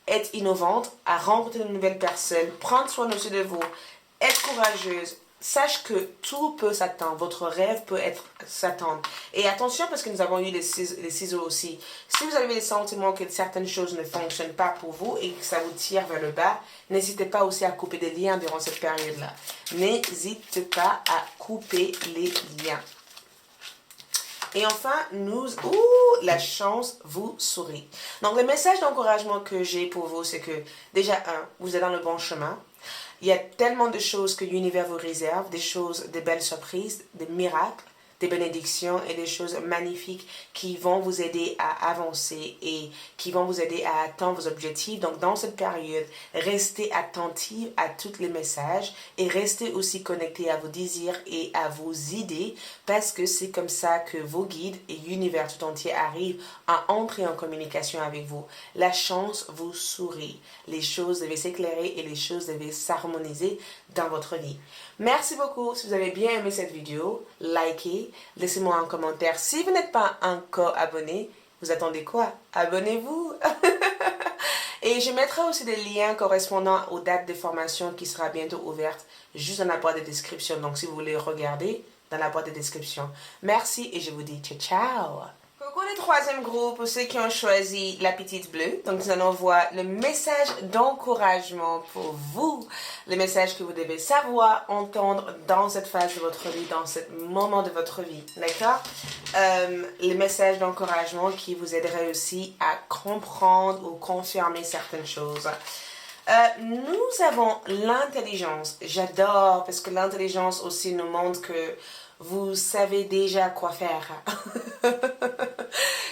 être innovante, à rencontrer de nouvelles personnes, prendre soin aussi de vous, être courageuse. Sache que tout peut s'attendre, votre rêve peut s'attendre. Et attention parce que nous avons eu les ciseaux aussi. Si vous avez le sentiment que certaines choses ne fonctionnent pas pour vous et que ça vous tire vers le bas, n'hésitez pas aussi à couper des liens durant cette période-là. N'hésitez pas à couper les liens. Et enfin, la chance vous sourit. Donc, le message d'encouragement que j'ai pour vous, c'est que déjà, vous êtes dans le bon chemin. Il y a tellement de choses que l'univers vous réserve, des choses, des belles surprises, des miracles, des bénédictions et des choses magnifiques qui vont vous aider à avancer et qui vont vous aider à atteindre vos objectifs. Donc, dans cette période, restez attentifs à tous les messages et restez aussi connectés à vos désirs et à vos idées parce que c'est comme ça que vos guides et l'univers tout entier arrivent à entrer en communication avec vous. La chance vous sourit. Les choses devaient s'éclairer et les choses devaient s'harmoniser dans votre vie. Merci beaucoup. Si vous avez bien aimé cette vidéo, likez, laissez-moi un commentaire. Si vous n'êtes pas encore abonné, vous attendez quoi? Abonnez-vous. Et je mettrai aussi des liens correspondant aux dates de formation qui sera bientôt ouverte juste dans la boîte de description. Donc si vous voulez regarder dans la boîte de description. Merci et je vous dis ciao ciao. Coucou les troisième groupe, ceux qui ont choisi la petite bleue. Donc nous allons voir le message d'encouragement pour vous. Le message que vous devez savoir, entendre dans cette phase de votre vie, dans ce moment de votre vie. D'accord? Le message d'encouragement qui vous aiderait aussi à comprendre ou confirmer certaines choses. Nous avons l'intelligence. J'adore parce que l'intelligence aussi nous montre que vous savez déjà quoi faire.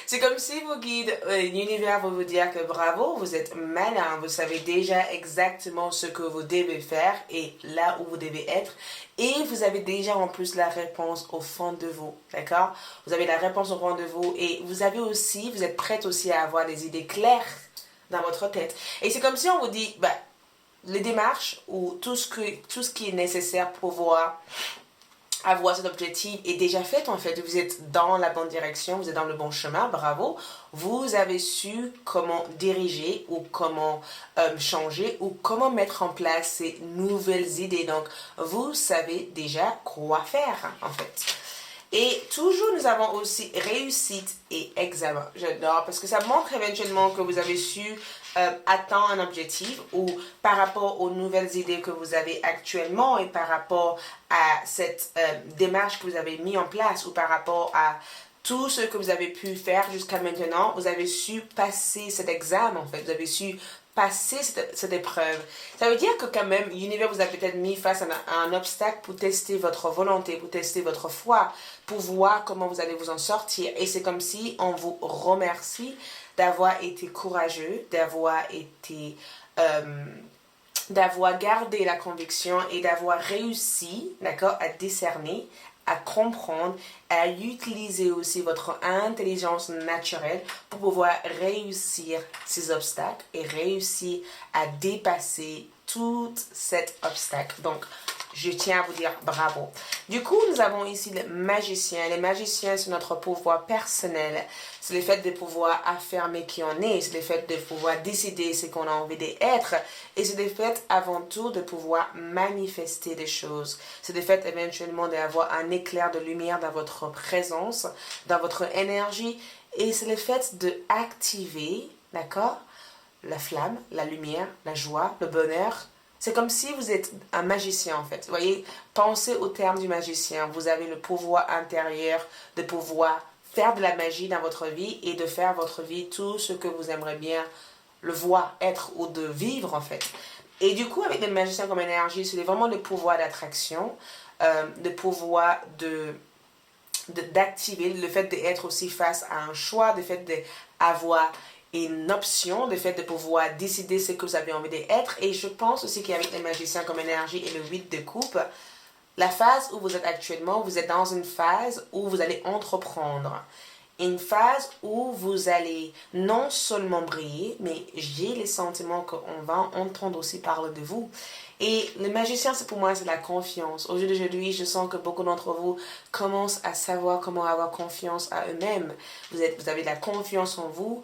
C'est comme si vos guides, l'univers va vous dire que bravo, vous êtes malin, vous savez déjà exactement ce que vous devez faire et là où vous devez être. Et vous avez déjà en plus la réponse au fond de vous, d'accord? Vous avez la réponse au fond de vous et vous êtes prête aussi à avoir des idées claires dans votre tête. Et c'est comme si on vous dit, les démarches ou tout ce qui est nécessaire pour pouvoir avoir cet objectif est déjà fait en fait. Vous êtes dans la bonne direction, vous êtes dans le bon chemin, bravo. Vous avez su comment diriger ou comment changer ou comment mettre en place ces nouvelles idées. Donc, vous savez déjà quoi faire en fait. Et toujours, nous avons aussi réussite et examen. J'adore parce que ça montre éventuellement que vous avez su atteindre un objectif ou par rapport aux nouvelles idées que vous avez actuellement et par rapport à cette démarche que vous avez mis en place ou par rapport à tout ce que vous avez pu faire jusqu'à maintenant, vous avez su passer cet examen en fait. Vous avez su passer cette épreuve. Ça veut dire que quand même, l'univers vous a peut-être mis face à un obstacle pour tester votre volonté, pour tester votre foi, pour voir comment vous allez vous en sortir. Et c'est comme si on vous remercie d'avoir été courageux, d'avoir gardé la conviction et d'avoir réussi, d'accord, à discerner, à comprendre, à utiliser aussi votre intelligence naturelle pour pouvoir réussir ces obstacles et réussir à dépasser tout cet obstacle. Donc, Je tiens à vous dire bravo. Du coup, nous avons ici les magiciens. Les magiciens, c'est notre pouvoir personnel. C'est le fait de pouvoir affirmer qui on est. C'est le fait de pouvoir décider ce qu'on a envie d'être. Et c'est le fait, avant tout, de pouvoir manifester des choses. C'est le fait, éventuellement, d'avoir un éclair de lumière dans votre présence, dans votre énergie. Et c'est le fait d'activer, d'accord, la flamme, la lumière, la joie, le bonheur. C'est comme si vous êtes un magicien en fait. Vous voyez, pensez au terme du magicien. Vous avez le pouvoir intérieur de pouvoir faire de la magie dans votre vie et de faire votre vie tout ce que vous aimeriez bien le voir être ou de vivre en fait. Et du coup, avec le magicien comme énergie, c'est vraiment le pouvoir d'attraction, le pouvoir d'activer, le fait d'être aussi face à un choix, le fait d'avoir une option, le fait de pouvoir décider ce que vous avez envie d'être. Et je pense aussi qu'avec les magiciens comme énergie et le 8 de coupe, la phase où vous êtes actuellement, vous êtes dans une phase où vous allez entreprendre. Une phase où vous allez non seulement briller, mais j'ai le sentiment qu'on va entendre aussi parler de vous. Et le magicien, c'est pour moi, c'est la confiance. Au jour d'aujourd'hui, je sens que beaucoup d'entre vous commencent à savoir comment avoir confiance à eux-mêmes. Vous avez de la confiance en vous,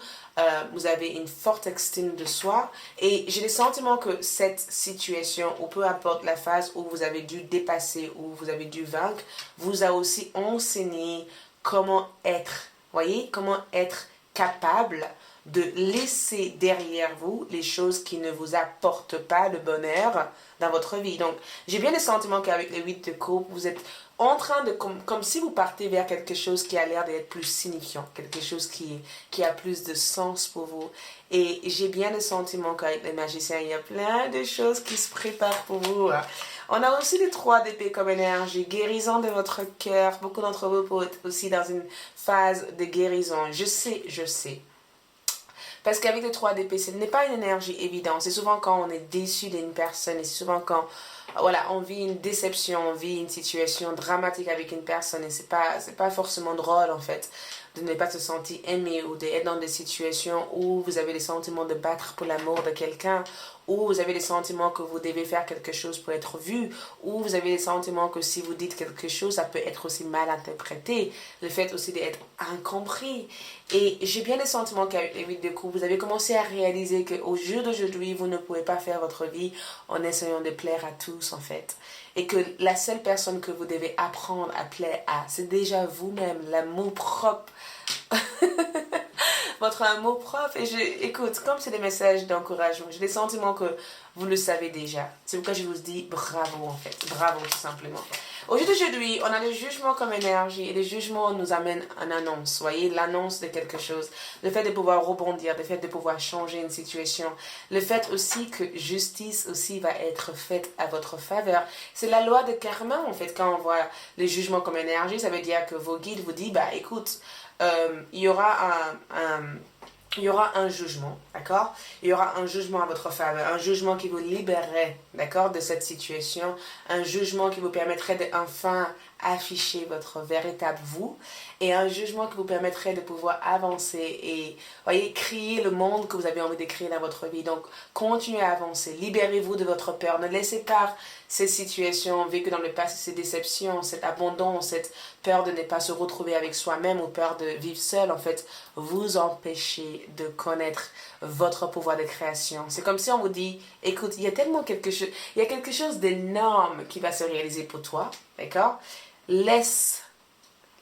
vous avez une forte estime de soi. Et j'ai le sentiment que cette situation, ou peu importe la phase où vous avez dû dépasser, où vous avez dû vaincre, vous a aussi enseigné comment être. Voyez, comment être capable de laisser derrière vous les choses qui ne vous apportent pas le bonheur dans votre vie. Donc, j'ai bien le sentiment qu'avec les 8 de coupe, vous êtes en train de, comme si vous partez vers quelque chose qui a l'air d'être plus signifiant, quelque chose qui a plus de sens pour vous. Et j'ai bien le sentiment qu'avec les magiciens, il y a plein de choses qui se préparent pour vous. On a aussi les 3 d'épée comme énergie, guérison de votre cœur. Beaucoup d'entre vous peuvent être aussi dans une phase de guérison. Je sais. Parce qu'avec les 3 d'épée, ce n'est pas une énergie évidente. C'est souvent quand on est déçu d'une personne et c'est souvent quand voilà, on vit une déception, on vit une situation dramatique avec une personne et c'est pas forcément drôle en fait de ne pas se sentir aimé ou d'être dans des situations où vous avez le sentiment de battre pour l'amour de quelqu'un, où vous avez le sentiment que vous devez faire quelque chose pour être vu, où vous avez le sentiment que si vous dites quelque chose, ça peut être aussi mal interprété, le fait aussi d'être incompris. Et j'ai bien le sentiment qu'avec les 8 de coupe, vous avez commencé à réaliser qu'au jour d'aujourd'hui, vous ne pouvez pas faire votre vie en essayant de plaire à tous en fait. Et que la seule personne que vous devez apprendre à plaire à, c'est déjà vous-même, l'amour propre. Votre amour propre. Et écoute, comme c'est des messages d'encouragement, j'ai le sentiment que vous le savez déjà. C'est pourquoi je vous dis bravo en fait. Bravo tout simplement. Au jour d'aujourd'hui, on a le jugement comme énergie et le jugement nous amène une annonce. Vous voyez, l'annonce de quelque chose. Le fait de pouvoir rebondir, le fait de pouvoir changer une situation. Le fait aussi que justice aussi va être faite à votre faveur. C'est la loi de karma en fait. Quand on voit le jugement comme énergie, ça veut dire que vos guides vous disent, bah écoute, il y aura un jugement, d'accord? Il y aura un jugement à votre faveur, un jugement qui vous libérerait, d'accord, de cette situation, un jugement qui vous permettrait d'enfin afficher votre véritable vous, et un jugement qui vous permettrait de pouvoir avancer et, voyez, créer le monde que vous avez envie de créer dans votre vie. Donc, continuez à avancer, libérez-vous de votre peur, ne laissez pas ces situations vécues dans le passé, ces déceptions, cet abandon, cette peur de ne pas se retrouver avec soi-même ou peur de vivre seul, en fait, vous empêcher de connaître votre pouvoir de création. C'est comme si on vous dit, écoute, il y a quelque chose d'énorme qui va se réaliser pour toi, d'accord? Laisse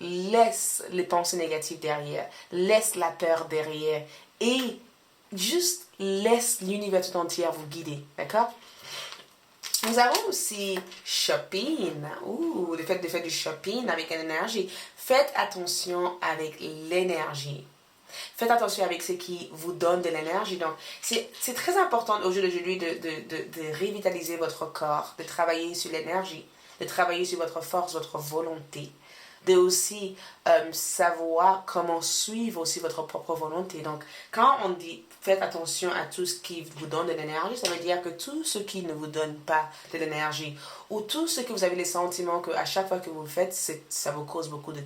les pensées négatives derrière, laisse la peur derrière et juste laisse l'univers tout entier vous guider, d'accord? Nous avons aussi shopping. Le fait de faire du shopping avec une énergie. Faites attention avec l'énergie. Faites attention avec ce qui vous donne de l'énergie. Donc, c'est très important au jour d'aujourd'hui de revitaliser votre corps, de travailler sur l'énergie, de travailler sur votre force, votre volonté, de aussi savoir comment suivre aussi votre propre volonté. Donc, quand on dit faites attention à tout ce qui vous donne de l'énergie, ça veut dire que tout ce qui ne vous donne pas de l'énergie, ou tout ce que vous avez les sentiments qu'à chaque fois que vous le faites, ça vous cause beaucoup de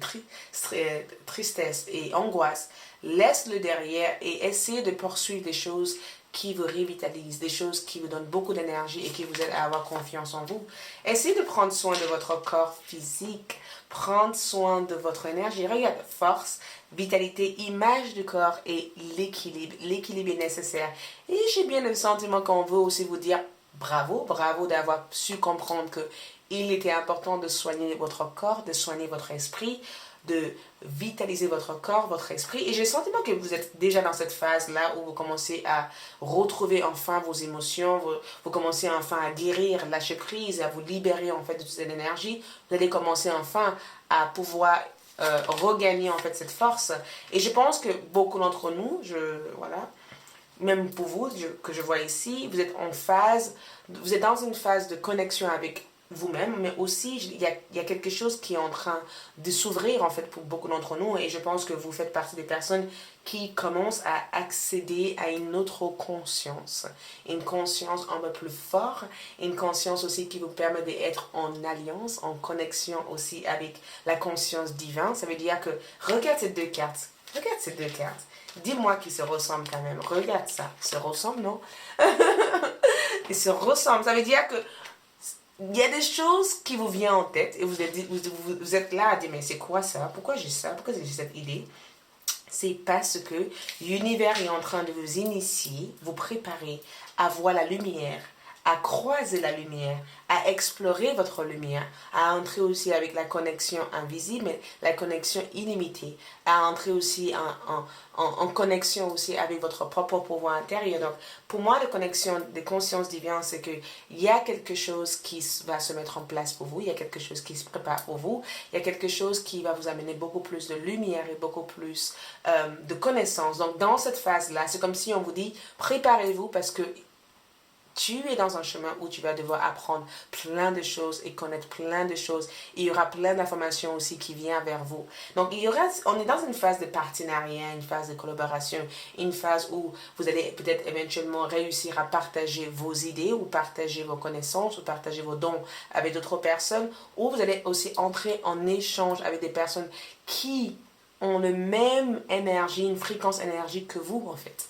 tristesse et angoisse, laisse-le derrière et essayez de poursuivre des choses qui vous revitalisent, des choses qui vous donnent beaucoup d'énergie et qui vous aident à avoir confiance en vous. Essayez de prendre soin de votre corps physique, prendre soin de votre énergie. Regarde, force, vitalité, image du corps et l'équilibre. L'équilibre est nécessaire. Et j'ai bien le sentiment qu'on veut aussi vous dire bravo, bravo d'avoir su comprendre que il était important de soigner votre corps, de soigner votre esprit, de vitaliser votre corps, votre esprit. Et j'ai le sentiment que vous êtes déjà dans cette phase-là où vous commencez à retrouver enfin vos émotions, vous commencez enfin à guérir, lâcher prise, à vous libérer en fait de toute cette énergie. Vous allez commencer enfin à pouvoir regagner en fait cette force. Et je pense que beaucoup d'entre nous, voilà, même pour vous, que je vois ici, vous êtes en phase, vous êtes dans une phase de connexion avec vous-même, mais aussi il y a quelque chose qui est en train de s'ouvrir en fait pour beaucoup d'entre nous et je pense que vous faites partie des personnes qui commencent à accéder à une autre conscience, une conscience un peu plus forte, une conscience aussi qui vous permet d'être en alliance, en connexion aussi avec la conscience divine. Ça veut dire que regarde ces deux cartes, regarde ces deux cartes. Dis-moi qu'ils se ressemblent quand même. Regarde ça. Ils se ressemblent, non? Ils se ressemblent. Ça veut dire que il y a des choses qui vous viennent en tête et vous êtes là à dire mais c'est quoi ça? Pourquoi j'ai ça? Pourquoi j'ai cette idée? C'est parce que l'univers est en train de vous initier, vous préparer à voir la lumière, à croiser la lumière, à explorer votre lumière, à entrer aussi avec la connexion invisible, mais la connexion illimitée, à entrer aussi en connexion aussi avec votre propre pouvoir intérieur. Donc, pour moi, la connexion des consciences divines, c'est qu'il y a quelque chose qui va se mettre en place pour vous, il y a quelque chose qui se prépare pour vous, il y a quelque chose qui va vous amener beaucoup plus de lumière et beaucoup plus de connaissances. Donc, dans cette phase-là, c'est comme si on vous dit, préparez-vous parce que tu es dans un chemin où tu vas devoir apprendre plein de choses et connaître plein de choses. Il y aura plein d'informations aussi qui viennent vers vous. Donc, on est dans une phase de partenariat, une phase de collaboration, une phase où vous allez peut-être éventuellement réussir à partager vos idées ou partager vos connaissances ou partager vos dons avec d'autres personnes, ou vous allez aussi entrer en échange avec des personnes qui ont le même énergie, une fréquence énergique que vous, en fait.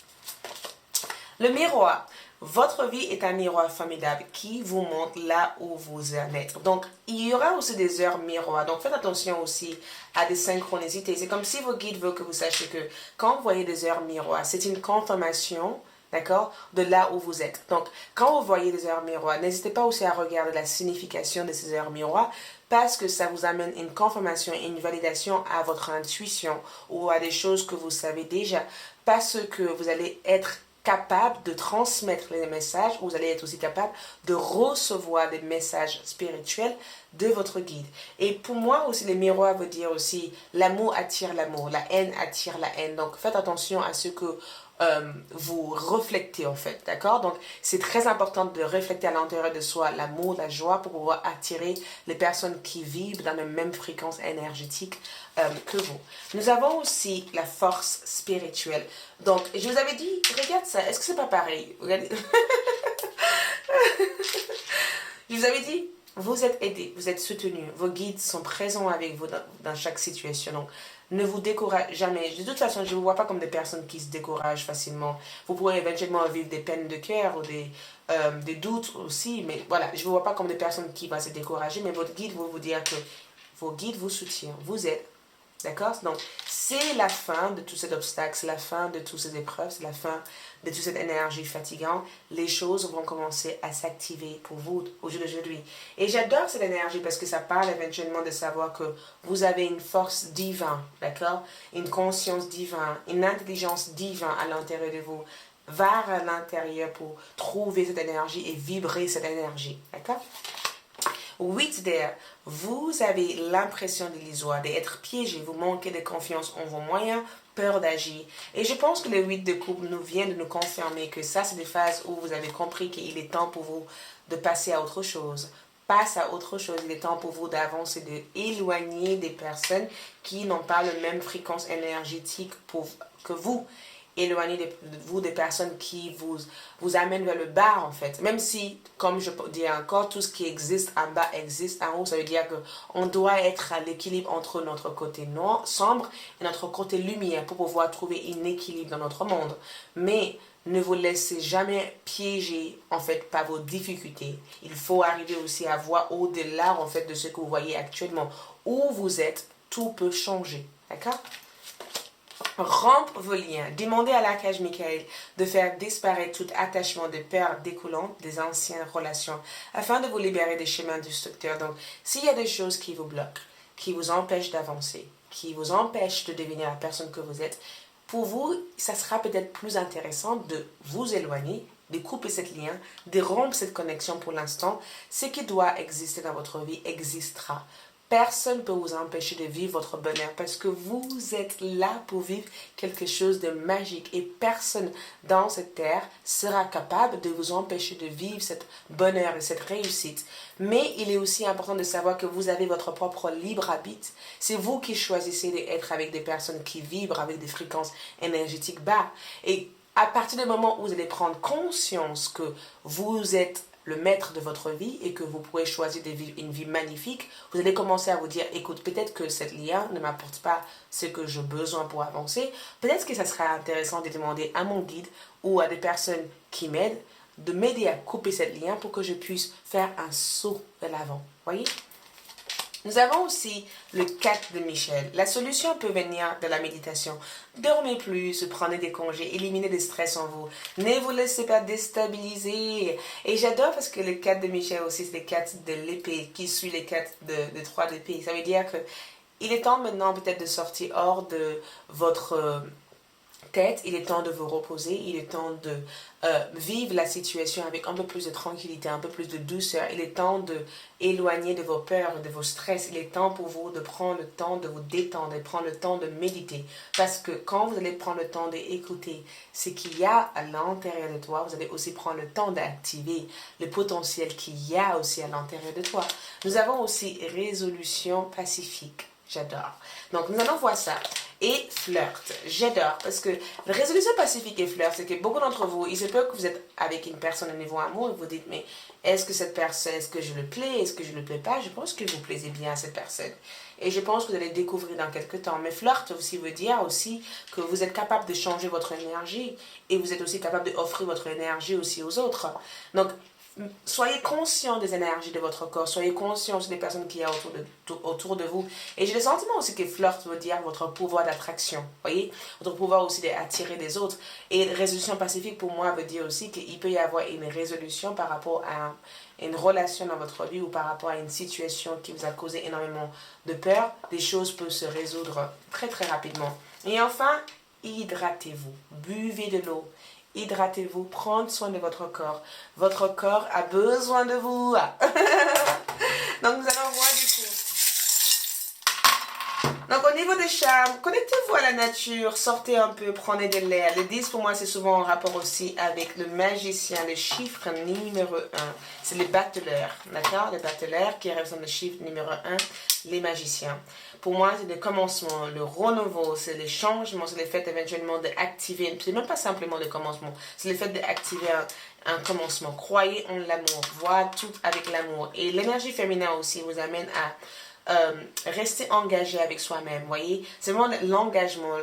Le miroir. Votre vie est un miroir formidable qui vous montre là où vous en êtes. Donc, il y aura aussi des heures miroirs. Donc, faites attention aussi à des synchronicités. C'est comme si vos guides veulent que vous sachiez que quand vous voyez des heures miroirs, c'est une confirmation, d'accord, de là où vous êtes. Donc, quand vous voyez des heures miroirs, n'hésitez pas aussi à regarder la signification de ces heures miroirs parce que ça vous amène une confirmation et une validation à votre intuition ou à des choses que vous savez déjà parce que vous allez être capable de transmettre les messages, vous allez être aussi capable de recevoir des messages spirituels de votre guide. Et pour moi aussi, les miroirs veut dire aussi l'amour attire l'amour, la haine attire la haine. Donc faites attention à ce que vous reflétez en fait, d'accord? Donc c'est très important de refléter à l'intérieur de soi l'amour, la joie pour pouvoir attirer les personnes qui vivent dans la même fréquence énergétique que vous. Nous avons aussi la force spirituelle. Donc je vous avais dit, regarde ça, est-ce que c'est pas pareil? Regardez. Je vous avais dit, vous êtes aidés, vous êtes soutenus, vos guides sont présents avec vous dans chaque situation. Donc, ne vous découragez jamais. De toute façon, je ne vous vois pas comme des personnes qui se découragent facilement. Vous pourrez éventuellement vivre des peines de cœur ou des doutes aussi, mais voilà, je ne vous vois pas comme des personnes qui vont se décourager, mais votre guide va vous dire que vos guides vous soutiennent, vous aident. D'accord? Donc, c'est la fin de tous ces obstacles, c'est la fin de toutes ces épreuves, c'est la fin de toute cette énergie fatigante. Les choses vont commencer à s'activer pour vous au jour d'aujourd'hui. Et j'adore cette énergie parce que ça parle éventuellement de savoir que vous avez une force divine, d'accord? Une conscience divine, une intelligence divine à l'intérieur de vous. Va à l'intérieur pour trouver cette énergie et vibrer cette énergie, d'accord? 8 d'air, vous avez l'impression de l'illusoire, d'être piégé, vous manquez de confiance en vos moyens, peur d'agir. Et je pense que le 8 de coupe nous vient de nous confirmer que ça, c'est des phases où vous avez compris qu'il est temps pour vous de passer à autre chose. Passe à autre chose, il est temps pour vous d'avancer, d'éloigner des personnes qui n'ont pas la même fréquence énergétique que vous. Éloigner de vous des personnes qui vous amènent vers le bas en fait. Même si, comme je dis encore, tout ce qui existe en bas existe en haut, ça veut dire qu'on doit être à l'équilibre entre notre côté noir, sombre et notre côté lumière pour pouvoir trouver un équilibre dans notre monde. Mais Ne vous laissez jamais piéger, en fait, par vos difficultés. Il faut arriver aussi à voir au-delà, en fait, de ce que vous voyez actuellement. Où vous êtes, tout peut changer. D'accord? Rompre vos liens. Demandez à l'archange Michael de faire disparaître tout attachement de peur découlant des anciennes relations afin de vous libérer des chemins destructeurs. Donc, s'il y a des choses qui vous bloquent, qui vous empêchent d'avancer, qui vous empêchent de devenir la personne que vous êtes, pour vous, ça sera peut-être plus intéressant de vous éloigner, de couper ce lien, de rompre cette connexion pour l'instant. Ce qui doit exister dans votre vie existera. Personne ne peut vous empêcher de vivre votre bonheur parce que vous êtes là pour vivre quelque chose de magique et personne dans cette terre sera capable de vous empêcher de vivre ce bonheur et cette réussite. Mais il est aussi important de savoir que vous avez votre propre libre arbitre. C'est vous qui choisissez d'être avec des personnes qui vibrent avec des fréquences énergétiques bas. Et à partir du moment où vous allez prendre conscience que vous êtes le maître de votre vie et que vous pourrez choisir de vivre une vie magnifique, vous allez commencer à vous dire, écoute, peut-être que cette lien ne m'apporte pas ce que j'ai besoin pour avancer. Peut-être que ça sera intéressant de demander à mon guide ou à des personnes qui m'aident de m'aider à couper cette lien pour que je puisse faire un saut de l'avant. Voyez? Nous avons aussi le 4 de Michel. La solution peut venir de la méditation. Dormez plus, prenez des congés, éliminez des stress en vous. Ne vous laissez pas déstabiliser. Et j'adore parce que le 4 de Michel aussi, c'est le 4 de l'épée qui suit les 4 de 3 d'épée. Ça veut dire que il est temps maintenant peut-être de sortir hors de votre tête, il est temps de vous reposer, il est temps de vivre la situation avec un peu plus de tranquillité, un peu plus de douceur. Il est temps de éloigner de vos peurs, de vos stress. Il est temps pour vous de prendre le temps de vous détendre, de prendre le temps de méditer. Parce que quand vous allez prendre le temps d'écouter ce qu'il y a à l'intérieur de toi, vous allez aussi prendre le temps d'activer le potentiel qu'il y a aussi à l'intérieur de toi. Nous avons aussi résolution pacifique. J'adore. Donc, nous allons voir ça. Et flirt. J'adore. Parce que la résolution pacifique et flirt, c'est que beaucoup d'entre vous, il se peut que vous êtes avec une personne au niveau amour et vous dites, mais est-ce que cette personne, est-ce que je le plais, est-ce que je ne le plais pas? Je pense que vous plaisez bien à cette personne. Et je pense que vous allez découvrir dans quelques temps. Mais flirt aussi veut dire aussi que vous êtes capable de changer votre énergie et vous êtes aussi capable d'offrir votre énergie aussi aux autres. Donc, soyez conscient des énergies de votre corps, soyez conscient des personnes qu'il y a autour de vous. Et j'ai le sentiment aussi que flirt veut dire votre pouvoir d'attraction, voyez, votre pouvoir aussi d'attirer des autres. Et résolution pacifique pour moi veut dire aussi qu'il peut y avoir une résolution par rapport à une relation dans votre vie ou par rapport à une situation qui vous a causé énormément de peur. Des choses peuvent se résoudre très très rapidement. Et enfin, hydratez-vous, buvez de l'eau. Hydratez-vous, prenez soin de votre corps. Votre corps a besoin de vous. Donc, nous allons voir du coup. Donc, au niveau des charmes, connectez-vous à la nature, sortez un peu, prenez de l'air. Le 10, pour moi, c'est souvent en rapport aussi avec le magicien, le chiffre numéro 1. C'est les battleurs, d'accord? Les battleurs qui représentent le chiffre numéro 1, les magiciens. Pour moi, c'est le commencement, le renouveau, c'est le changement, c'est le fait éventuellement d'activer, c'est même pas simplement le commencement, c'est le fait d'activer un commencement. Croyez en l'amour, voir tout avec l'amour. Et l'énergie féminine aussi vous amène à rester engagé avec soi-même, voyez, c'est vraiment l'engagement,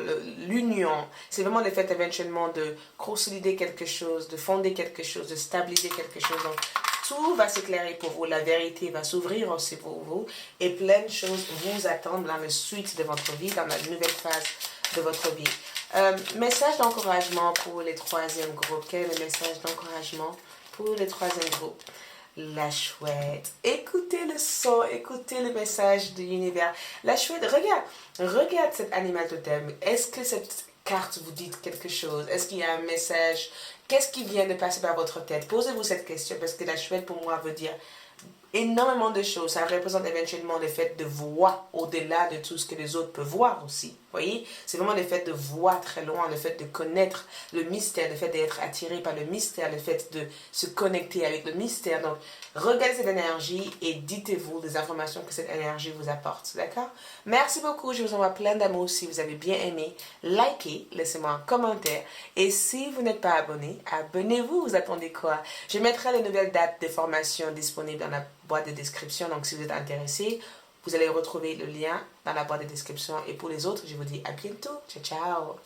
l'union, c'est vraiment le fait éventuellement de consolider quelque chose, de fonder quelque chose, de stabiliser quelque chose. Donc, tout va s'éclairer pour vous, la vérité va s'ouvrir aussi pour vous et plein de choses vous attendent dans la suite de votre vie, dans la nouvelle phase de votre vie. Message d'encouragement pour les troisième groupes. Quel est le message d'encouragement pour les troisième groupes? La chouette. Écoutez le son, écoutez le message de l'univers. La chouette, regarde cet animal totem. Est-ce que cette carte vous dit quelque chose? Est-ce qu'il y a un message? Qu'est-ce qui vient de passer par votre tête? Posez-vous cette question parce que la chouette pour moi veut dire énormément de choses. Ça représente éventuellement le fait de voir au-delà de tout ce que les autres peuvent voir aussi. Voyez, c'est vraiment le fait de voir très loin, le fait de connaître le mystère, le fait d'être attiré par le mystère, le fait de se connecter avec le mystère. Donc, regardez cette énergie et dites-vous des informations que cette énergie vous apporte. D'accord? Merci beaucoup. Je vous envoie plein d'amour. Si vous avez bien aimé, likez, laissez-moi un commentaire. Et si vous n'êtes pas abonné, abonnez-vous. Vous attendez quoi? Je mettrai les nouvelles dates de formation disponibles dans la boîte de description. Donc, si vous êtes intéressé, vous allez retrouver le lien dans la boîte de description. Et pour les autres, je vous dis à bientôt. Ciao, ciao.